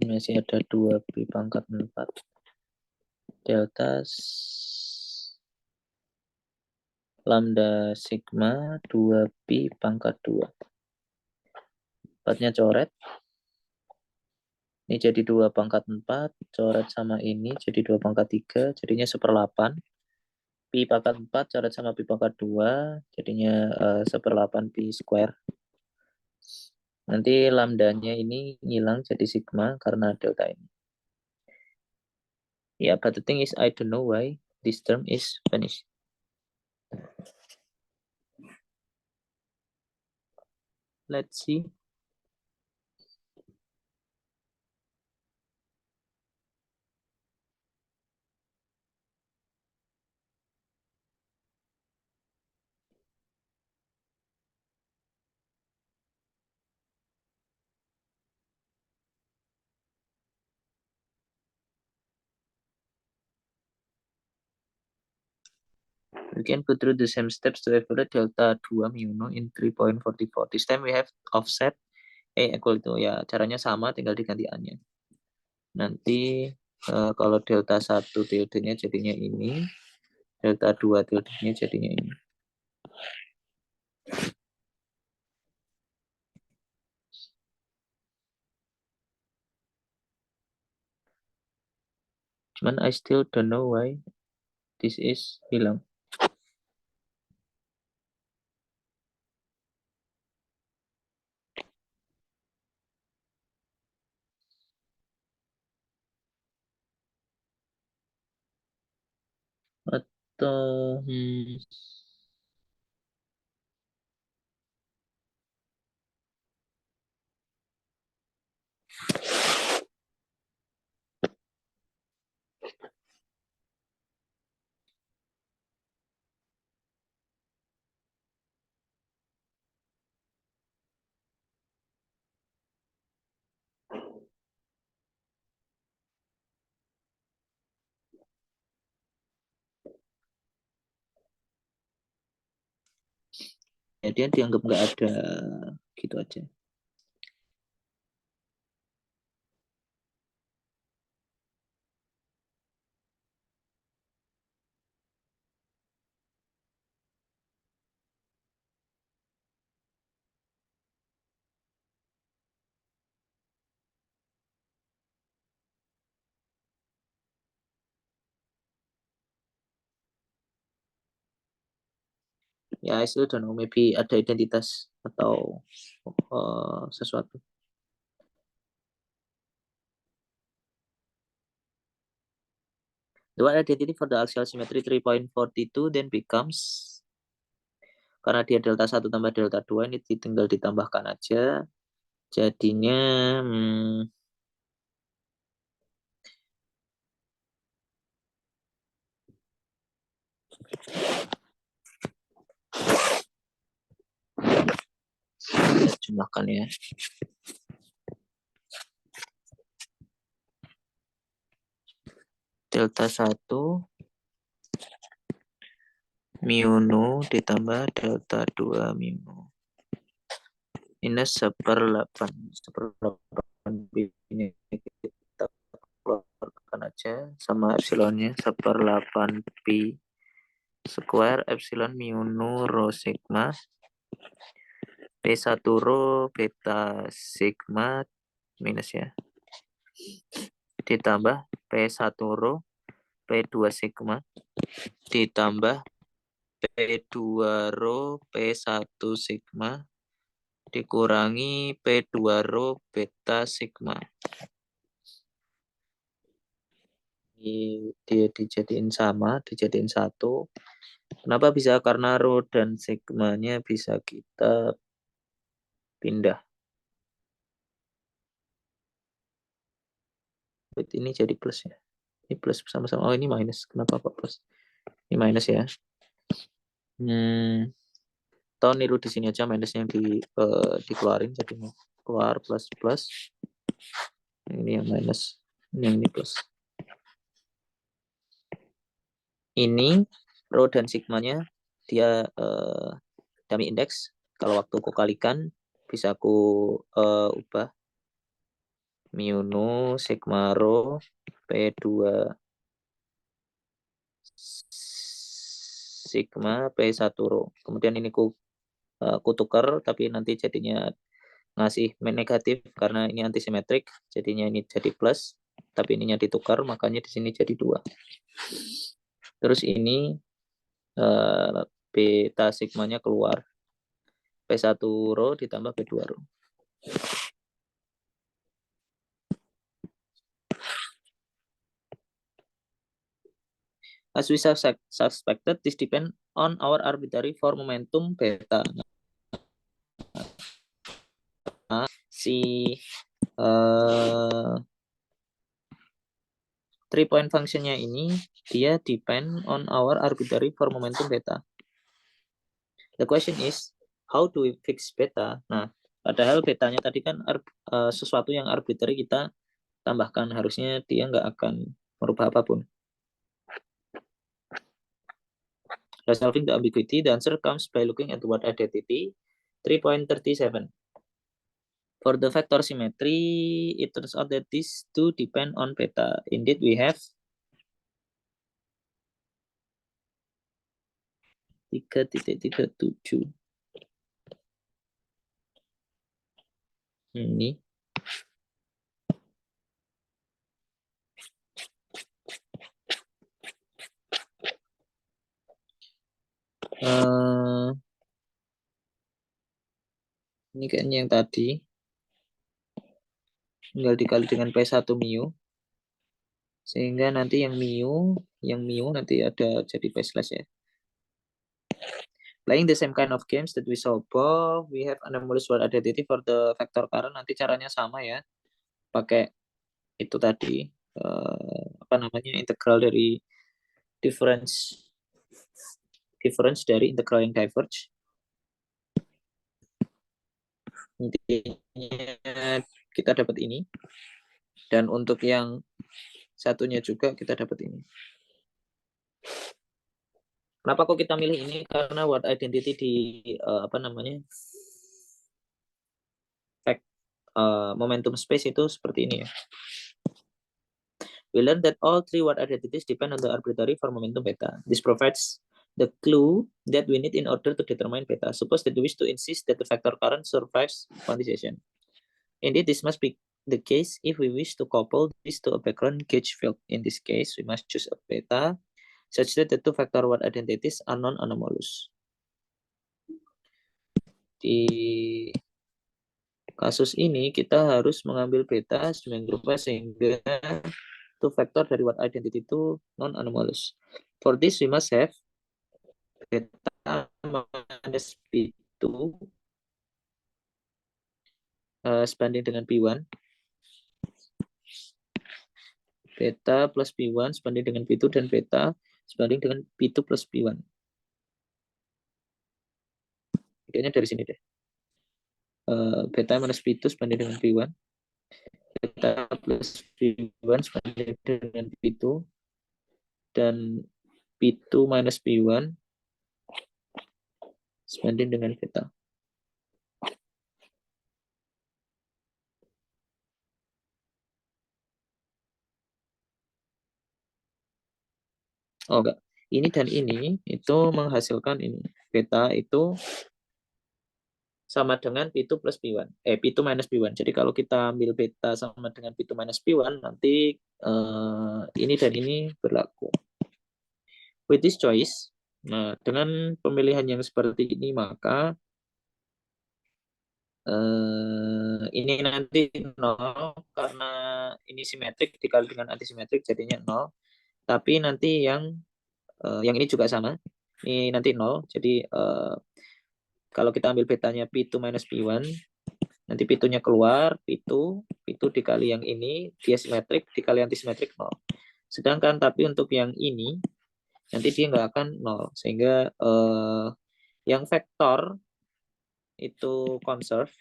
Masih ada 2p⁴ delta lambda sigma 2p⁴. 4-nya coret. Ini jadi 2/4, coret sama ini jadi 2/3, jadinya 1/8. Pi⁴ coret sama pi⁴2, jadinya 1/8 pi square. Nanti lambdanya ini hilang jadi sigma karena delta ini. Yeah, but the thing is I don't know why this term is vanished. Let's see. We can go through the same steps to evaluate delta 2 mu no in 3.44. This time we have offset A equal to, ya caranya sama, tinggal diganti A-nya. Nanti kalau delta 1 tilde-nya jadinya ini, delta 2 tilde-nya jadinya ini. Cuman I still don't know why this is hilang. Atau ya dia dianggap nggak ada gitu aja. Ya I still don't know, maybe ada identitas atau sesuatu. The one identity for the axial symmetry 3.42 then becomes, karena dia delta 1 tambah delta 2, ini tinggal ditambahkan aja. Jadinya kita jumlahkan ya. Delta 1 mu nu ditambah delta 2 mu nu. Ini 1/8. 1/8 ini kita keluarkan aja sama epsilonnya, 1/8 pi square epsilon mu nu rho sigma P1 rho beta sigma minus ya, ditambah P1 rho P2 sigma ditambah P2 rho P1 sigma dikurangi P2 rho beta sigma. Dia dijadiin sama, dijadiin 1. Kenapa bisa? Karena rho dan sigmanya bisa kita pindah. Ini jadi plus ya. Ini plus sama-sama. Oh, ini minus. Kenapa kok plus? Ini minus ya. Atau niru di sini aja minusnya yang dikeluarin, jadi keluar plus plus. Ini yang minus, ini plus. Ini rho dan sigmanya dia dummy index. Kalau waktu aku kalikan bisa aku ubah mu nu sigma rho P2 sigma P1 rho. Kemudian ini ku tukar, tapi nanti jadinya ngasih negatif karena ini antisimetrik, jadinya ini jadi plus, tapi ininya ditukar, makanya di sini jadi 2. Terus ini beta sigmanya keluar, P1 rho ditambah P2 rho. As we suspected, this depend on our arbitrary for momentum beta. Nah, si 3-point functionnya ini dia depend on our arbitrary for momentum beta. The question is, how do we fix beta? Nah, padahal betanya tadi kan sesuatu yang arbitrary kita tambahkan, harusnya dia nggak akan merubah apapun. Resolving the ambiguity, the answer comes by looking at what identity 3.37. For the vector symmetry, it turns out that these two depend on beta. Indeed, we have 3.37. Ini. Ini kayaknya yang tadi. Tinggal dikali dengan P1 mu. Sehingga nanti yang mu nanti ada jadi P slash ya. Playing the same kind of games that we saw above, we have anomalous word identity for the vector current. Nanti caranya sama ya. Pakai itu tadi, integral dari difference dari integral yang diverge. Intinya kita dapat ini, dan untuk yang satunya juga kita dapat ini. Kenapa kok kita milih ini? Karena word identity di momentum space itu seperti ini ya. We learned that all three word identities depend on the arbitrary for momentum beta. This provides the clue that we need in order to determine beta. Suppose that we wish to insist that the vector current survives quantization. Indeed, this must be the case if we wish to couple this to a background gauge field. In this case, we must choose a beta such that the two vector word identities are non-anomalous. Di kasus ini kita harus mengambil beta sedemikian rupa sehingga two vector dari word identity itu non-anomalous. For this, we must have beta minus P2 sebanding dengan P1. Beta plus P1 sebanding dengan P2 dan beta sebanding dengan P2 plus P1. Kayaknya dari sini deh. Beta minus P2 sebanding dengan P1. Beta plus P1 sebanding dengan P2. Dan P2 minus P1 sebanding dengan beta. Oh enggak, ini dan ini itu menghasilkan ini. Beta itu sama dengan P2 plus P1. P2 minus P1. Jadi kalau kita ambil beta sama dengan P2 minus P1, nanti ini dan ini berlaku. With this choice, nah dengan pemilihan yang seperti ini, maka ini nanti 0, karena ini simetrik dikali dengan antisimetrik jadinya 0. Tapi nanti yang ini juga sama. Ini nanti 0. Jadi kalau kita ambil betanya P2 minus P1, nanti P2-nya keluar, P2 dikali yang ini, dia simetrik, dikali antisimetrik 0. Sedangkan tapi untuk yang ini nanti dia nggak akan 0, sehingga yang vektor itu conserve,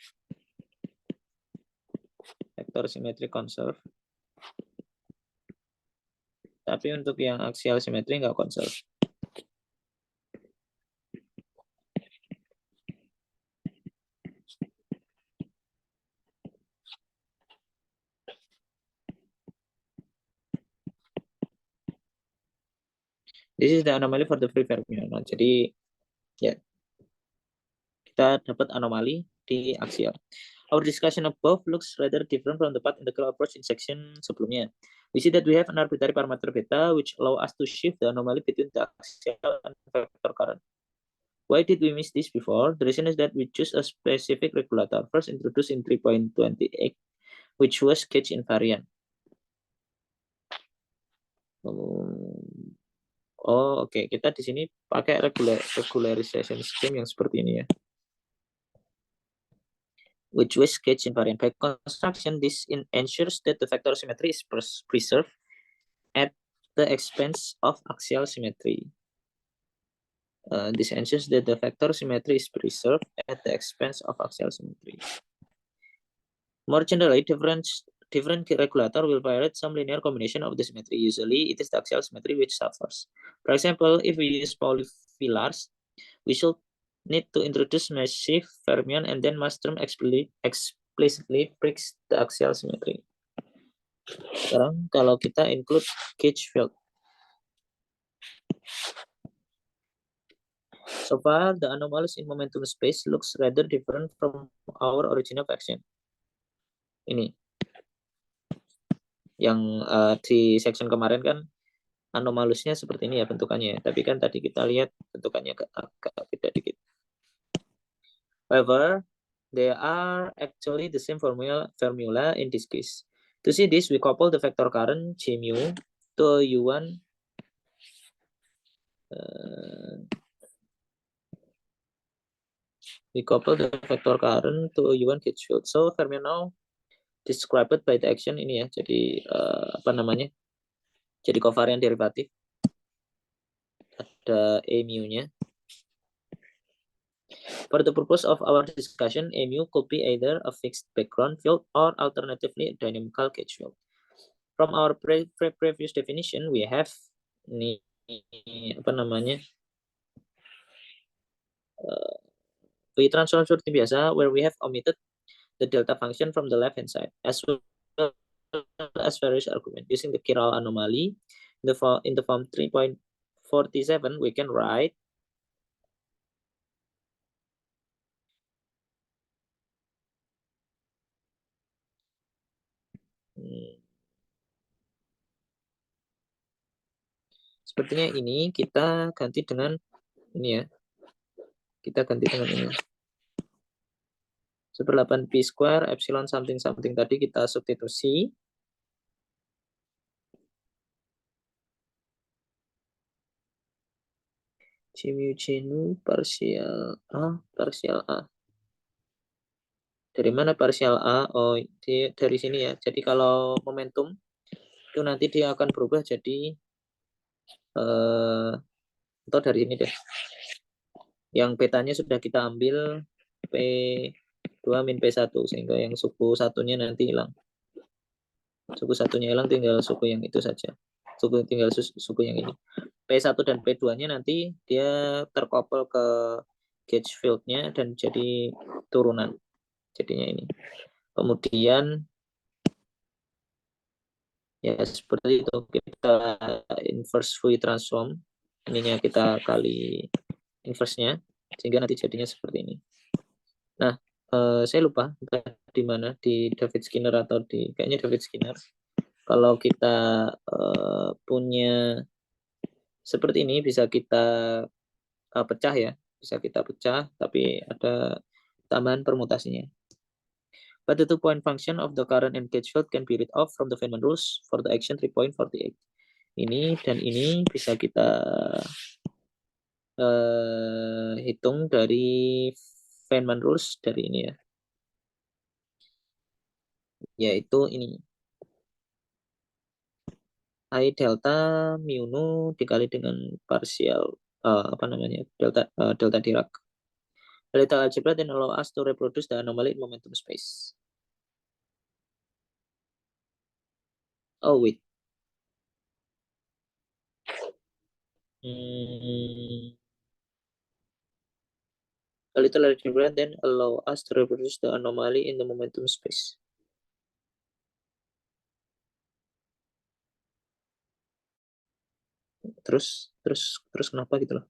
vektor simetri conserve, tapi untuk yang aksial simetri nggak conserve. This is the anomaly for the free fermion. Nah, jadi ya kita dapat anomali di aksial. Our discussion above looks rather different from the path integral approach in section sebelumnya. We see that we have an arbitrary parameter beta which allow us to shift the anomaly between the axial and vector current. Why did we miss this before? The reason is that we choose a specific regulator first introduced in 3.28, which was gauge invariant. Oke. Kita di sini pakai regularization scheme yang seperti ini ya. Which was gauge invariant. By construction, this ensures that the vector symmetry is preserved at the expense of axial symmetry. This ensures that the vector symmetry is preserved at the expense of axial symmetry. More generally, different regulator will violate some linear combination of the symmetry. Usually, it is the axial symmetry which suffers. For example, if we use polyfilars, we should need to introduce massive fermion and then mass term explicitly breaks the axial symmetry. Sekarang kalau kita include gauge field. So far, the anomalies in momentum space looks rather different from our original action. Ini. Yang di section kemarin kan anomalisnya seperti ini ya bentukannya. Tapi kan tadi kita lihat bentukannya agak beda dikit. However, they are actually the same formula in this case. To see this, we couple the vector current G mu to U1 we couple the vector current to U1 gauge field. So fermion now described by the action ini ya. Jadi apa namanya? Jadi covariant derivatif. Ada A mu-nya. For the purpose of our discussion, A mu could be either a fixed background field or alternatively a dynamical gauge field. From our previous definition, we have ini apa namanya? We transform seperti biasa, where we have omitted the delta function from the left-hand side, as well as various argument. Using the chiral anomaly, in the form 3.47, we can write sepertinya ini kita ganti dengan ini ya. Kita ganti dengan ini. 1/8 pi square epsilon something tadi kita substitusi. G mu parsial A. Dari mana parsial A? Oh, dari sini ya. Jadi kalau momentum itu nanti dia akan berubah jadi atau dari ini deh. Yang betanya sudah kita ambil P2 min P1 sehingga yang suku satunya nanti hilang. Suku satunya hilang, tinggal suku yang itu saja. Tinggal suku yang ini. P1 dan P2-nya nanti dia terkoppel ke gauge field-nya dan jadi turunan. Jadinya ini. Kemudian ya seperti itu kita inverse Fourier transform. Ininya kita kali inverse-nya sehingga nanti jadinya seperti ini. Nah, saya lupa di mana, di David Skinner atau kayaknya David Skinner. Kalau kita punya seperti ini bisa kita pecah ya, bisa kita pecah, tapi ada tambahan permutasinya. But the two-point function of the current and gauge field can be read off from the Feynman rules for the action 3.48. Ini dan ini bisa kita hitung dari Feynman rules dari ini ya. Yaitu ini. I delta mu nu dikali dengan partial delta Dirac. Delta algebra then allow us to reproduce the anomaly in momentum space. Oh wait. A little algebra then allow us to reproduce the anomaly in the momentum space. Terus kenapa gitu loh?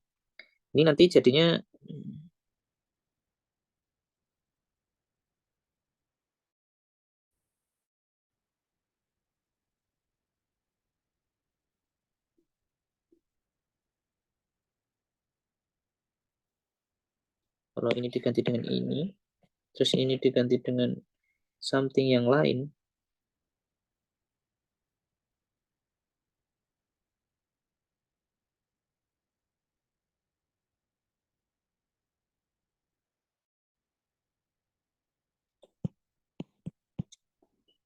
Ini nanti jadinya kalau ini diganti dengan ini, terus ini diganti dengan something yang lain.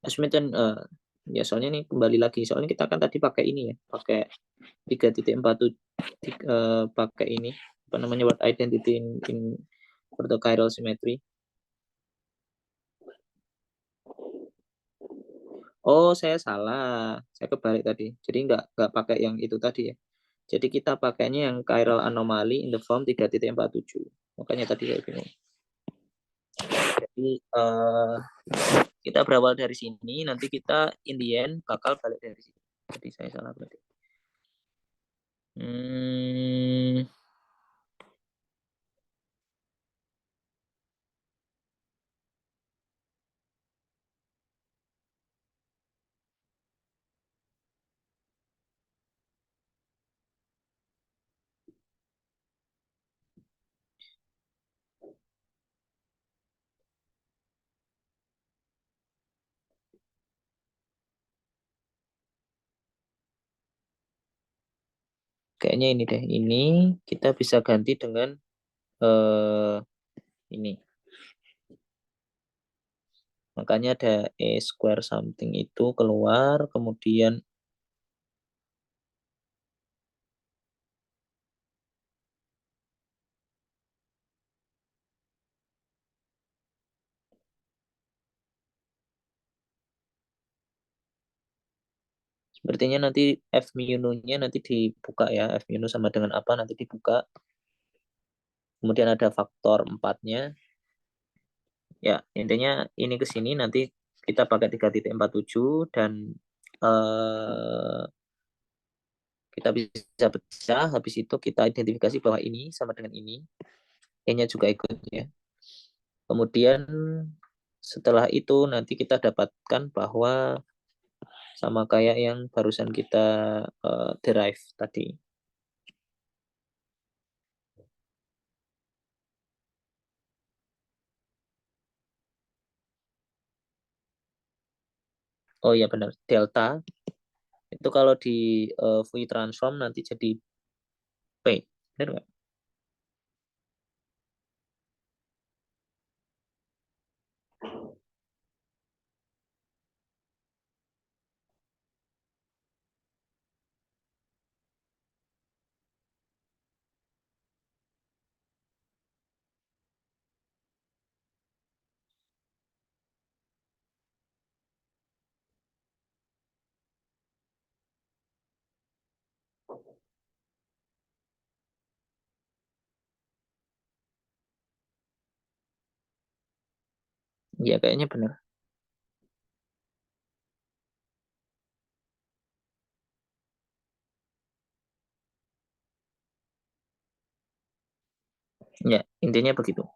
Assumption ya soalnya ini kembali lagi, soalnya kita kan tadi pakai ini ya, pakai 3.47 pakai ini apa namanya word identity in orthochiral symmetry. Oh, saya salah. Saya kebalik tadi. Jadi nggak pakai yang itu tadi ya. Jadi kita pakainya yang chiral anomaly in the form 3.47. Makanya tadi saya bingung. Jadi kita berawal dari sini, nanti kita in the end bakal balik dari sini. Jadi saya salah berarti. Kayaknya ini deh. Ini kita bisa ganti dengan ini. Makanya ada A square something itu keluar, kemudian sepertinya nanti F mu-nya nanti dibuka ya. F mu sama dengan apa nanti dibuka. Kemudian ada faktor 4-nya. Ya, intinya ini ke sini nanti kita pakai 3.47 dan kita bisa pecah. Habis itu kita identifikasi bahwa ini sama dengan ini. E-nya juga ikut ya. Kemudian setelah itu nanti kita dapatkan bahwa sama kayak yang barusan kita derive tadi. Oh iya benar, delta itu kalau di Fourier transform nanti jadi P, benar nggak? Iya kayaknya benar. Ya, intinya begitu.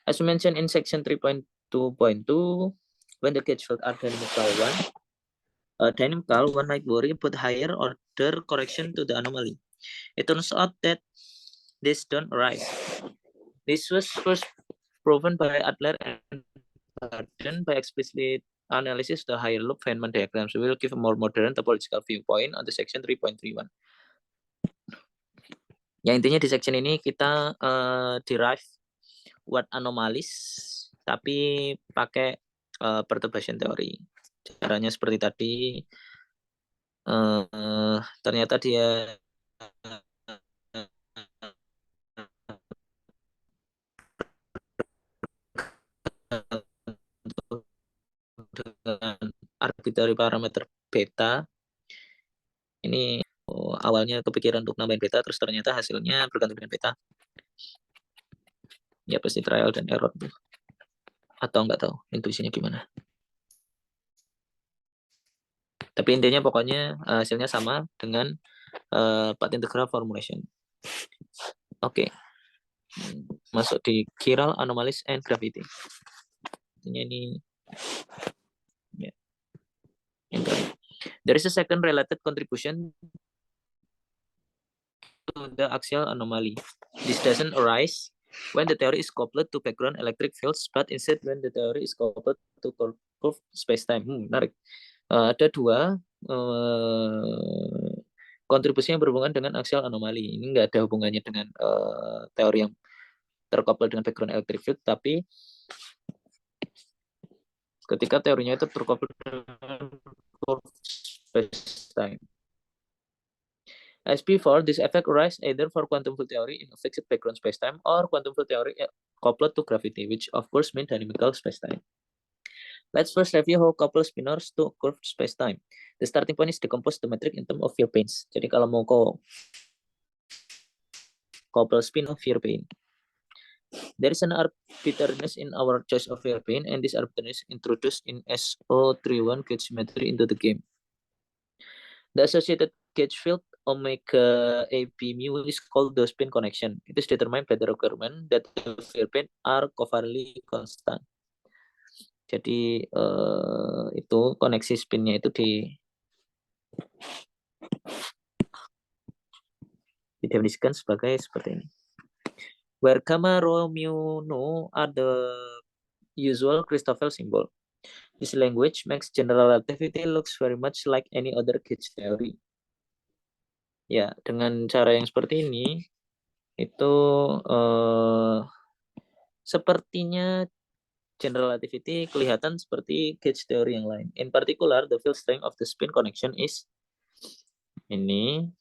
As mentioned in section 3.2.2, when the gauge field are dynamical, one might worry about higher order correction to the anomaly. It turns out that this don't arise. This was first proven by Adler and Harden by explicit analysis the higher loop Feynman diagrams. We will give a more modern topological viewpoint on the section 3.31. Ya intinya di section ini kita derive what anomalies tapi pakai perturbation theory. Caranya seperti tadi. ternyata dia dengan arbitrary parameter beta. Ini awalnya kepikiran untuk nambahin beta, terus ternyata hasilnya bergantung dengan beta. Ya pasti trial dan error tuh. Atau nggak tahu intuisinya gimana. Tapi intinya pokoknya hasilnya sama dengan path integral formulation. Oke. Masuk di chiral anomalies and gravity. Intinya ini ya. There is a second related contribution to the axial anomaly. This doesn't arise when the theory is coupled to background electric fields, but instead when the theory is coupled to curved spacetime. Menarik. Ada dua kontribusi yang berhubungan dengan axial anomali. Ini nggak ada hubungannya dengan teori yang terkoupled dengan background electric field, tapi ketika teorinya itu terkoupled dengan curved spacetime. As before, this effect arises either for quantum field theory in a fixed background spacetime or quantum field theory coupled to gravity, which of course means dynamical spacetime. Let's first review how couple spinors to curved spacetime. The starting point is decompose the metric in terms of Vierpains. Jadi kalau mau couple spin of Vierpain, there is an arbitrariness in our choice of Vierpain, and this arbitrariness introduced in SO31 gauge symmetry into the game. The associated gauge field omega AB mu is called the spin connection. It is determined by the requirement that the Vierpain are covalently constant. Jadi itu koneksi spinnya itu didefinisikan sebagai seperti ini. Where gamma, rho, mu, nu are the usual Christoffel symbol. This language makes general relativity looks very much like any other gauge theory. Ya, dengan cara yang seperti ini, itu sepertinya general relativity kelihatan seperti gauge theory yang lain. In particular, the field strength of the spin connection is ini.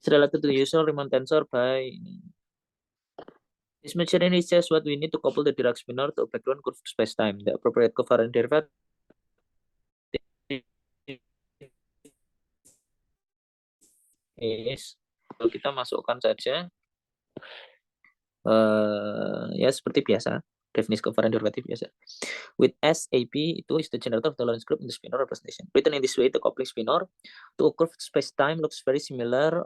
It's related to the usual Riemann tensor by this measuring is just what we need to couple the Dirac spinor to a background curved spacetime. The appropriate covariant derivative is kita masukkan saja ya seperti biasa, definisi covariant derivative biasa. With SAP itu is the generator of the Lorentz group in the spinor representation. Written in this way, the coupling spinor to a curved spacetime looks very similar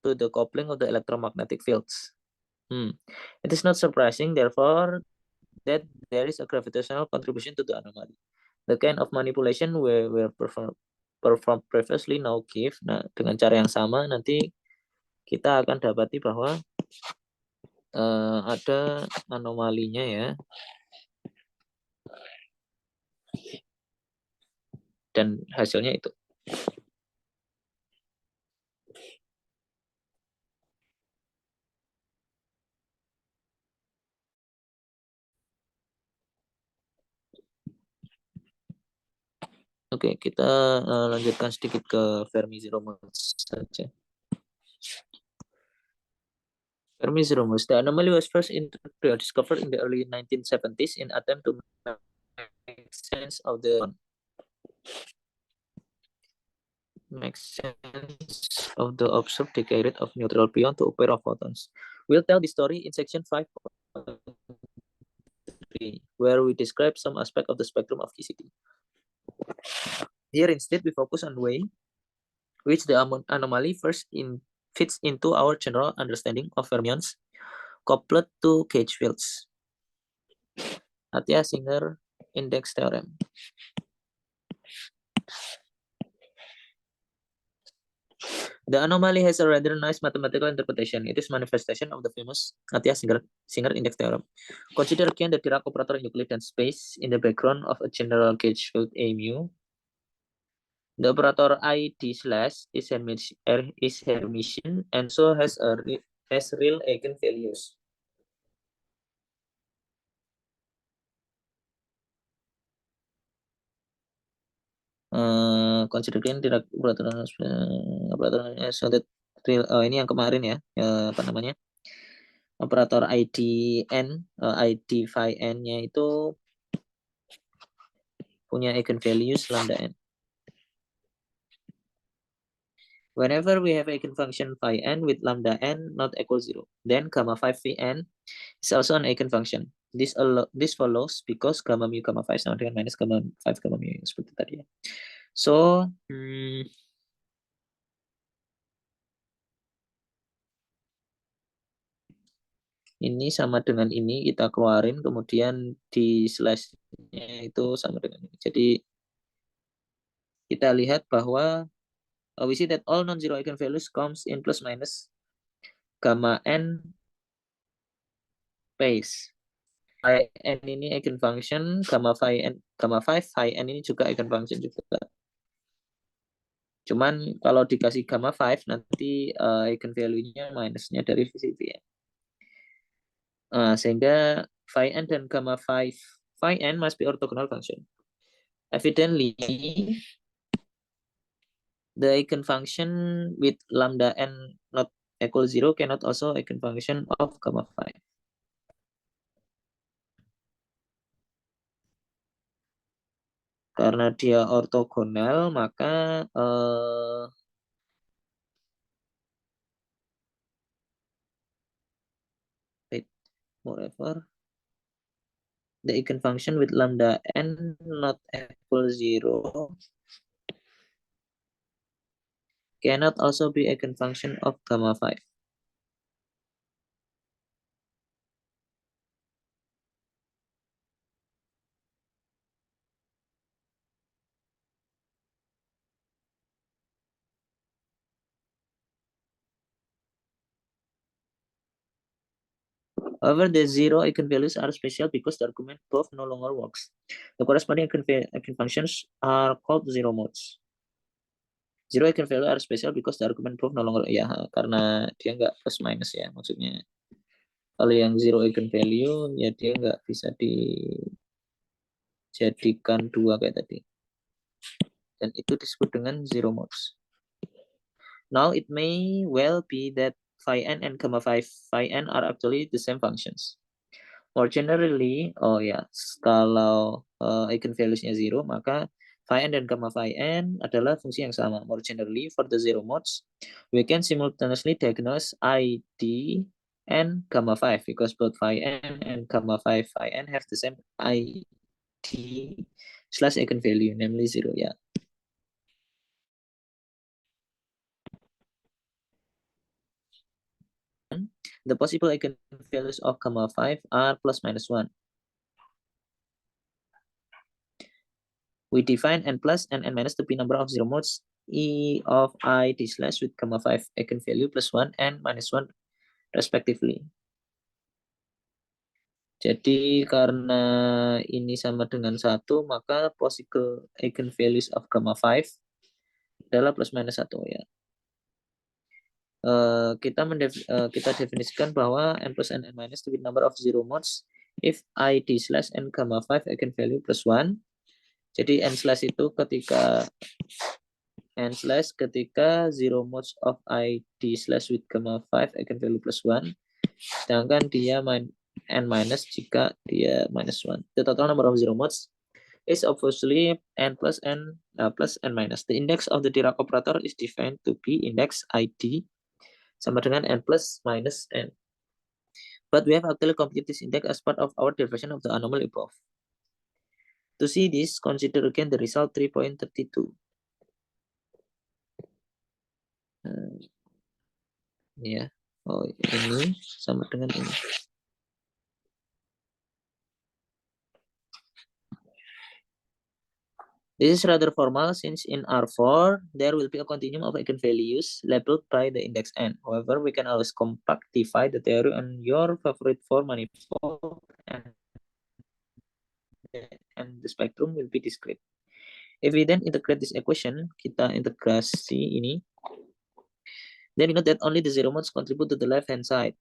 to the coupling of the electromagnetic fields. It is not surprising, therefore, that there is a gravitational contribution to the anomaly. The kind of manipulation we performed previously now give. Nah, dengan cara yang sama nanti kita akan dapati bahwa ada anomalinya ya. Dan hasilnya itu. Oke, kita lanjutkan sedikit ke Fermi-Zeromus saja. Fermi-Zeromus, the anomaly was first discovered in the early 1970s in attempt to make sense of the observed decay rate of neutral pion to a pair of photons. We'll tell the story in section 5.3, where we describe some aspect of the spectrum of GCD. Here instead we focus on way which the anomaly first fits into our general understanding of fermions coupled to gauge fields. Atiyah-Singer index theorem. The anomaly has a rather nice mathematical interpretation. It is manifestation of the famous Atiyah-Singer index theorem. Consider again the Dirac operator in Euclidean space in the background of a general gauge field A mu. The operator ID/ is Hermitian and so has real eigenvalues. considering peraturan so that ini yang kemarin ya, apa namanya, operator IDN, ID phi n-nya itu punya eigenvalues lambda n. Whenever we have eigenfunction phi n with lambda n not equal 0, then gamma 5 phi n is also an eigenfunction. This follows because gamma mu gamma 5 sama dengan minus gamma 5 gamma mu seperti tadi ya. So, ini sama dengan ini kita keluarin, kemudian di slash-nya itu sama dengan ini. Jadi kita lihat bahwa we see that all non-zero eigenvalues comes in plus minus gamma n space. Phi n ini eigenfunction, gamma 5 phi n ini juga eigenfunction juga. Cuman kalau dikasih gamma 5 nanti eigenvalue-nya minusnya dari VCV ya. Sehingga phi n dan gamma 5 phi n must be orthogonal function. Evidently, the eigenfunction with lambda n not equal 0 cannot also eigenfunction of gamma 5. Karena dia ortogonal, maka moreover, the eigenfunction with lambda n not equal 0 cannot also be eigenfunction of gamma 5. However, the zero eigenvalues are special because the argument above no longer works. The corresponding eigenfunctions are called zero modes. Zero eigenvalue are special because the argument above no longer, ya, karena dia nggak plus minus ya, maksudnya kalau yang zero eigenvalue ya dia nggak bisa dijadikan dua kayak tadi, dan itu disebut dengan zero modes. Now it may well be that phi n and gamma 5 phi n are actually the same functions. More generally, kalau eigenvalues-nya 0, maka phi n dan gamma phi n adalah fungsi yang sama. More generally, for the zero modes, we can simultaneously diagnose ID and gamma 5 because both phi n and gamma 5 phi n have the same ID slash eigenvalue, namely 0 ya. The possible eigenvalues of gamma 5 are plus minus 1. We define n plus and n minus to be number of zero modes E of I d slash with gamma 5 eigenvalue plus 1 and minus 1 respectively. Jadi karena ini sama dengan 1, maka possible eigenvalues of gamma 5 adalah plus minus 1 ya. Kita definisikan bahwa n plus and n minus to be number of zero modes if I d slash n gamma 5 eigenvalue plus 1. Jadi n slash itu ketika zero modes of ID slash with gamma 5 eigenvalue plus 1, sedangkan dia n minus jika dia minus 1. The total number of zero modes is obviously n plus n minus. The index of the Dirac operator is defined to be index ID sama dengan n plus minus n. But we have actually computed this index as part of our derivation of the anomaly above. To see this, consider again the result 3.32. Ini ya. Ini sama dengan ini. This is rather formal since in R4 there will be a continuum of eigenvalues labeled by the index n. However, we can always compactify the theory on your favorite four manifold and the spectrum will be discrete. If we then integrate this equation, kita integrasi ini, then we know that only the zero modes contribute to the left hand side.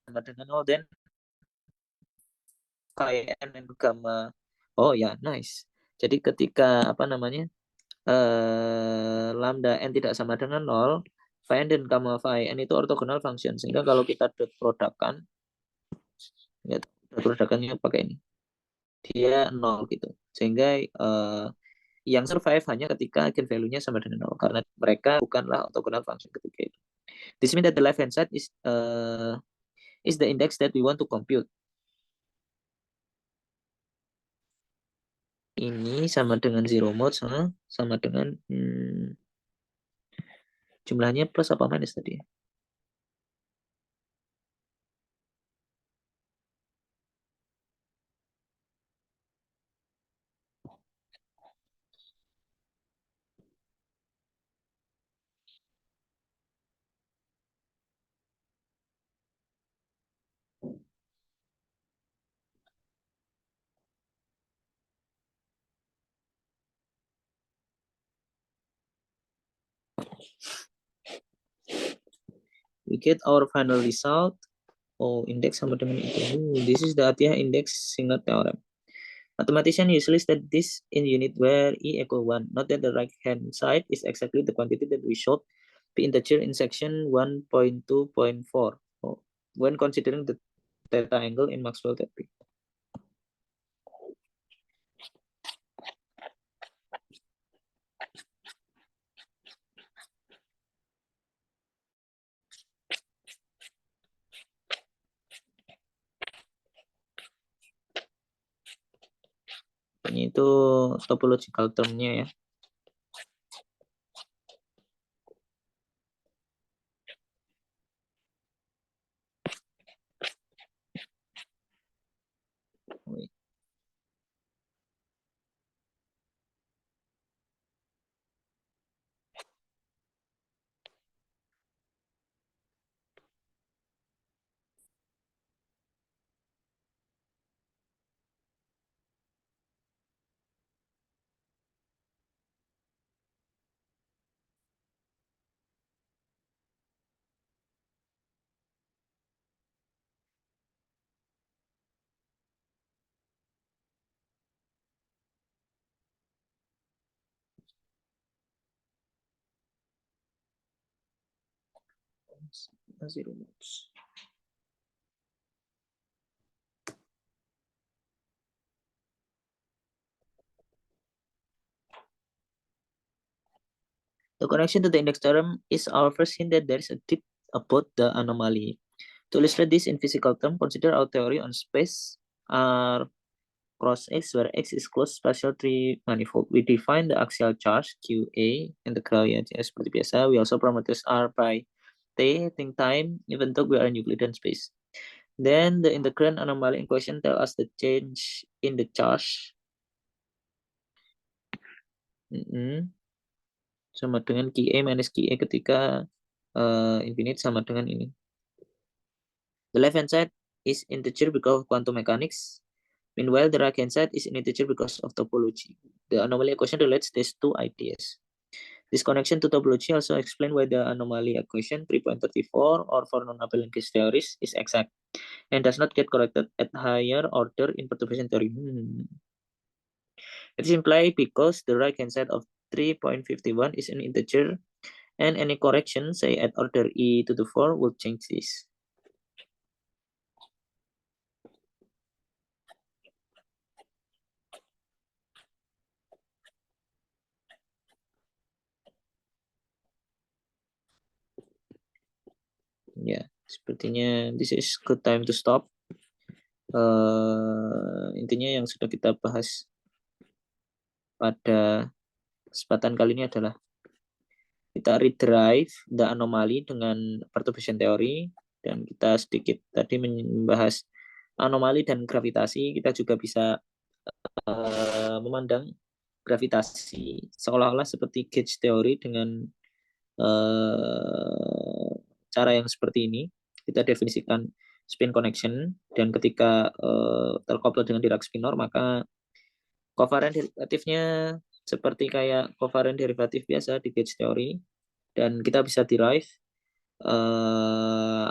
Sama dengan then phi n and gamma. Oh ya, nice. Jadi ketika apa namanya lambda n tidak sama dengan 0, phi n dan gamma phi n itu orthogonal function. Sehingga kalau kita dot produkkan, ya, dot produkkannya pakai ini, dia 0 gitu. Sehingga yang survive hanya ketika eigenvalue-nya sama dengan 0 karena mereka bukanlah orthogonal function ketika itu. This means that the left hand side is the index that we want to compute. Ini sama dengan zero mode sama dengan jumlahnya plus apa minus tadi? We get our final result. Oh, index sama dengan itu. This is the Atiyah index Singer theorem. Mathematicians usually state this in unit where e equal 1. Note that the right hand side is exactly the quantity that we showed be integer in section 1.2.4 when considering the theta angle in Maxwell theory. Ini itu topological termnya ya. Zero modes. The connection to the index theorem is our first hint that there is a deep about the anomaly. To illustrate this in physical terms, consider our theory on space R cross X, where X is closed spatial tree manifold. We define the axial charge QA and the gradient seperti biasa. We also parameters R by T, think time, even though we are in Euclidean space. Then the integrand anomaly in question tell us the change in the charge. Sama dengan QA minus QA ketika infinite sama dengan ini. The left hand side is integer because of quantum mechanics. Meanwhile, the right hand side is an integer because of topology. The anomaly equation relates these two ideas. This connection to topology also explains why the anomaly equation 3.34 or for non-abelian case theories is exact and does not get corrected at higher order in perturbation theory. It is implied because the right hand side of 3.51 is an integer and any correction, say at order e to the 4, will change this. Ya, sepertinya this is good time to stop. Intinya yang sudah kita bahas pada kesempatan kali ini adalah kita rederive the anomaly dengan perturbation theory, dan kita sedikit tadi membahas anomali dan gravitasi. Kita juga bisa memandang gravitasi seolah-olah seperti gauge theory dengan cara yang seperti ini. Kita definisikan spin connection, dan ketika terkopling dengan Dirac spinor, maka covariant derivatifnya seperti kayak covariant derivatif biasa di gauge theory, dan kita bisa derive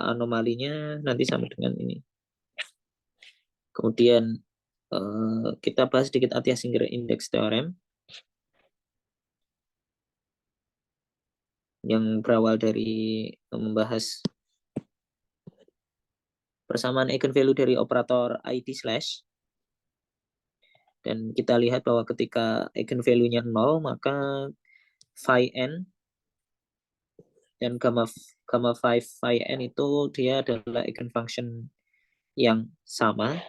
anomalinya nanti sama dengan ini. Kemudian kita bahas sedikit Atiyah-Singer Index Theorem yang berawal dari membahas persamaan eigenvalue dari operator ID slash, dan kita lihat bahwa ketika eigenvalue-nya 0 maka phi n dan gamma phi n itu dia adalah eigenfunction yang sama,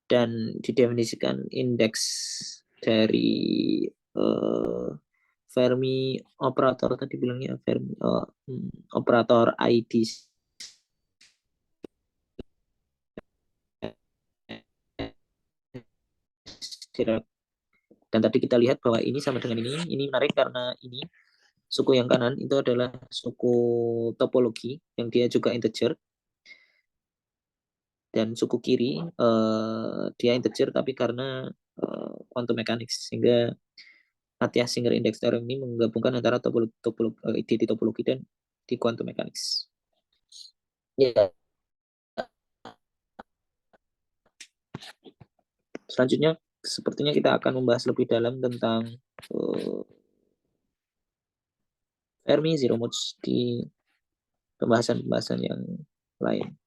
dan didefinisikan indeks dari Fermi operator tadi bilangnya Fermi operator ID dan tadi kita lihat bahwa ini sama dengan ini menarik karena ini suku yang kanan itu adalah suku topologi yang dia juga integer, dan suku kiri dia integer tapi karena quantum mechanics, sehingga Atiyah-Singer Index Theorem ini menggabungkan antara identity topologi dan di quantum mechanics. Ya. Selanjutnya sepertinya kita akan membahas lebih dalam tentang Fermi Zero Modes di pembahasan-pembahasan yang lain.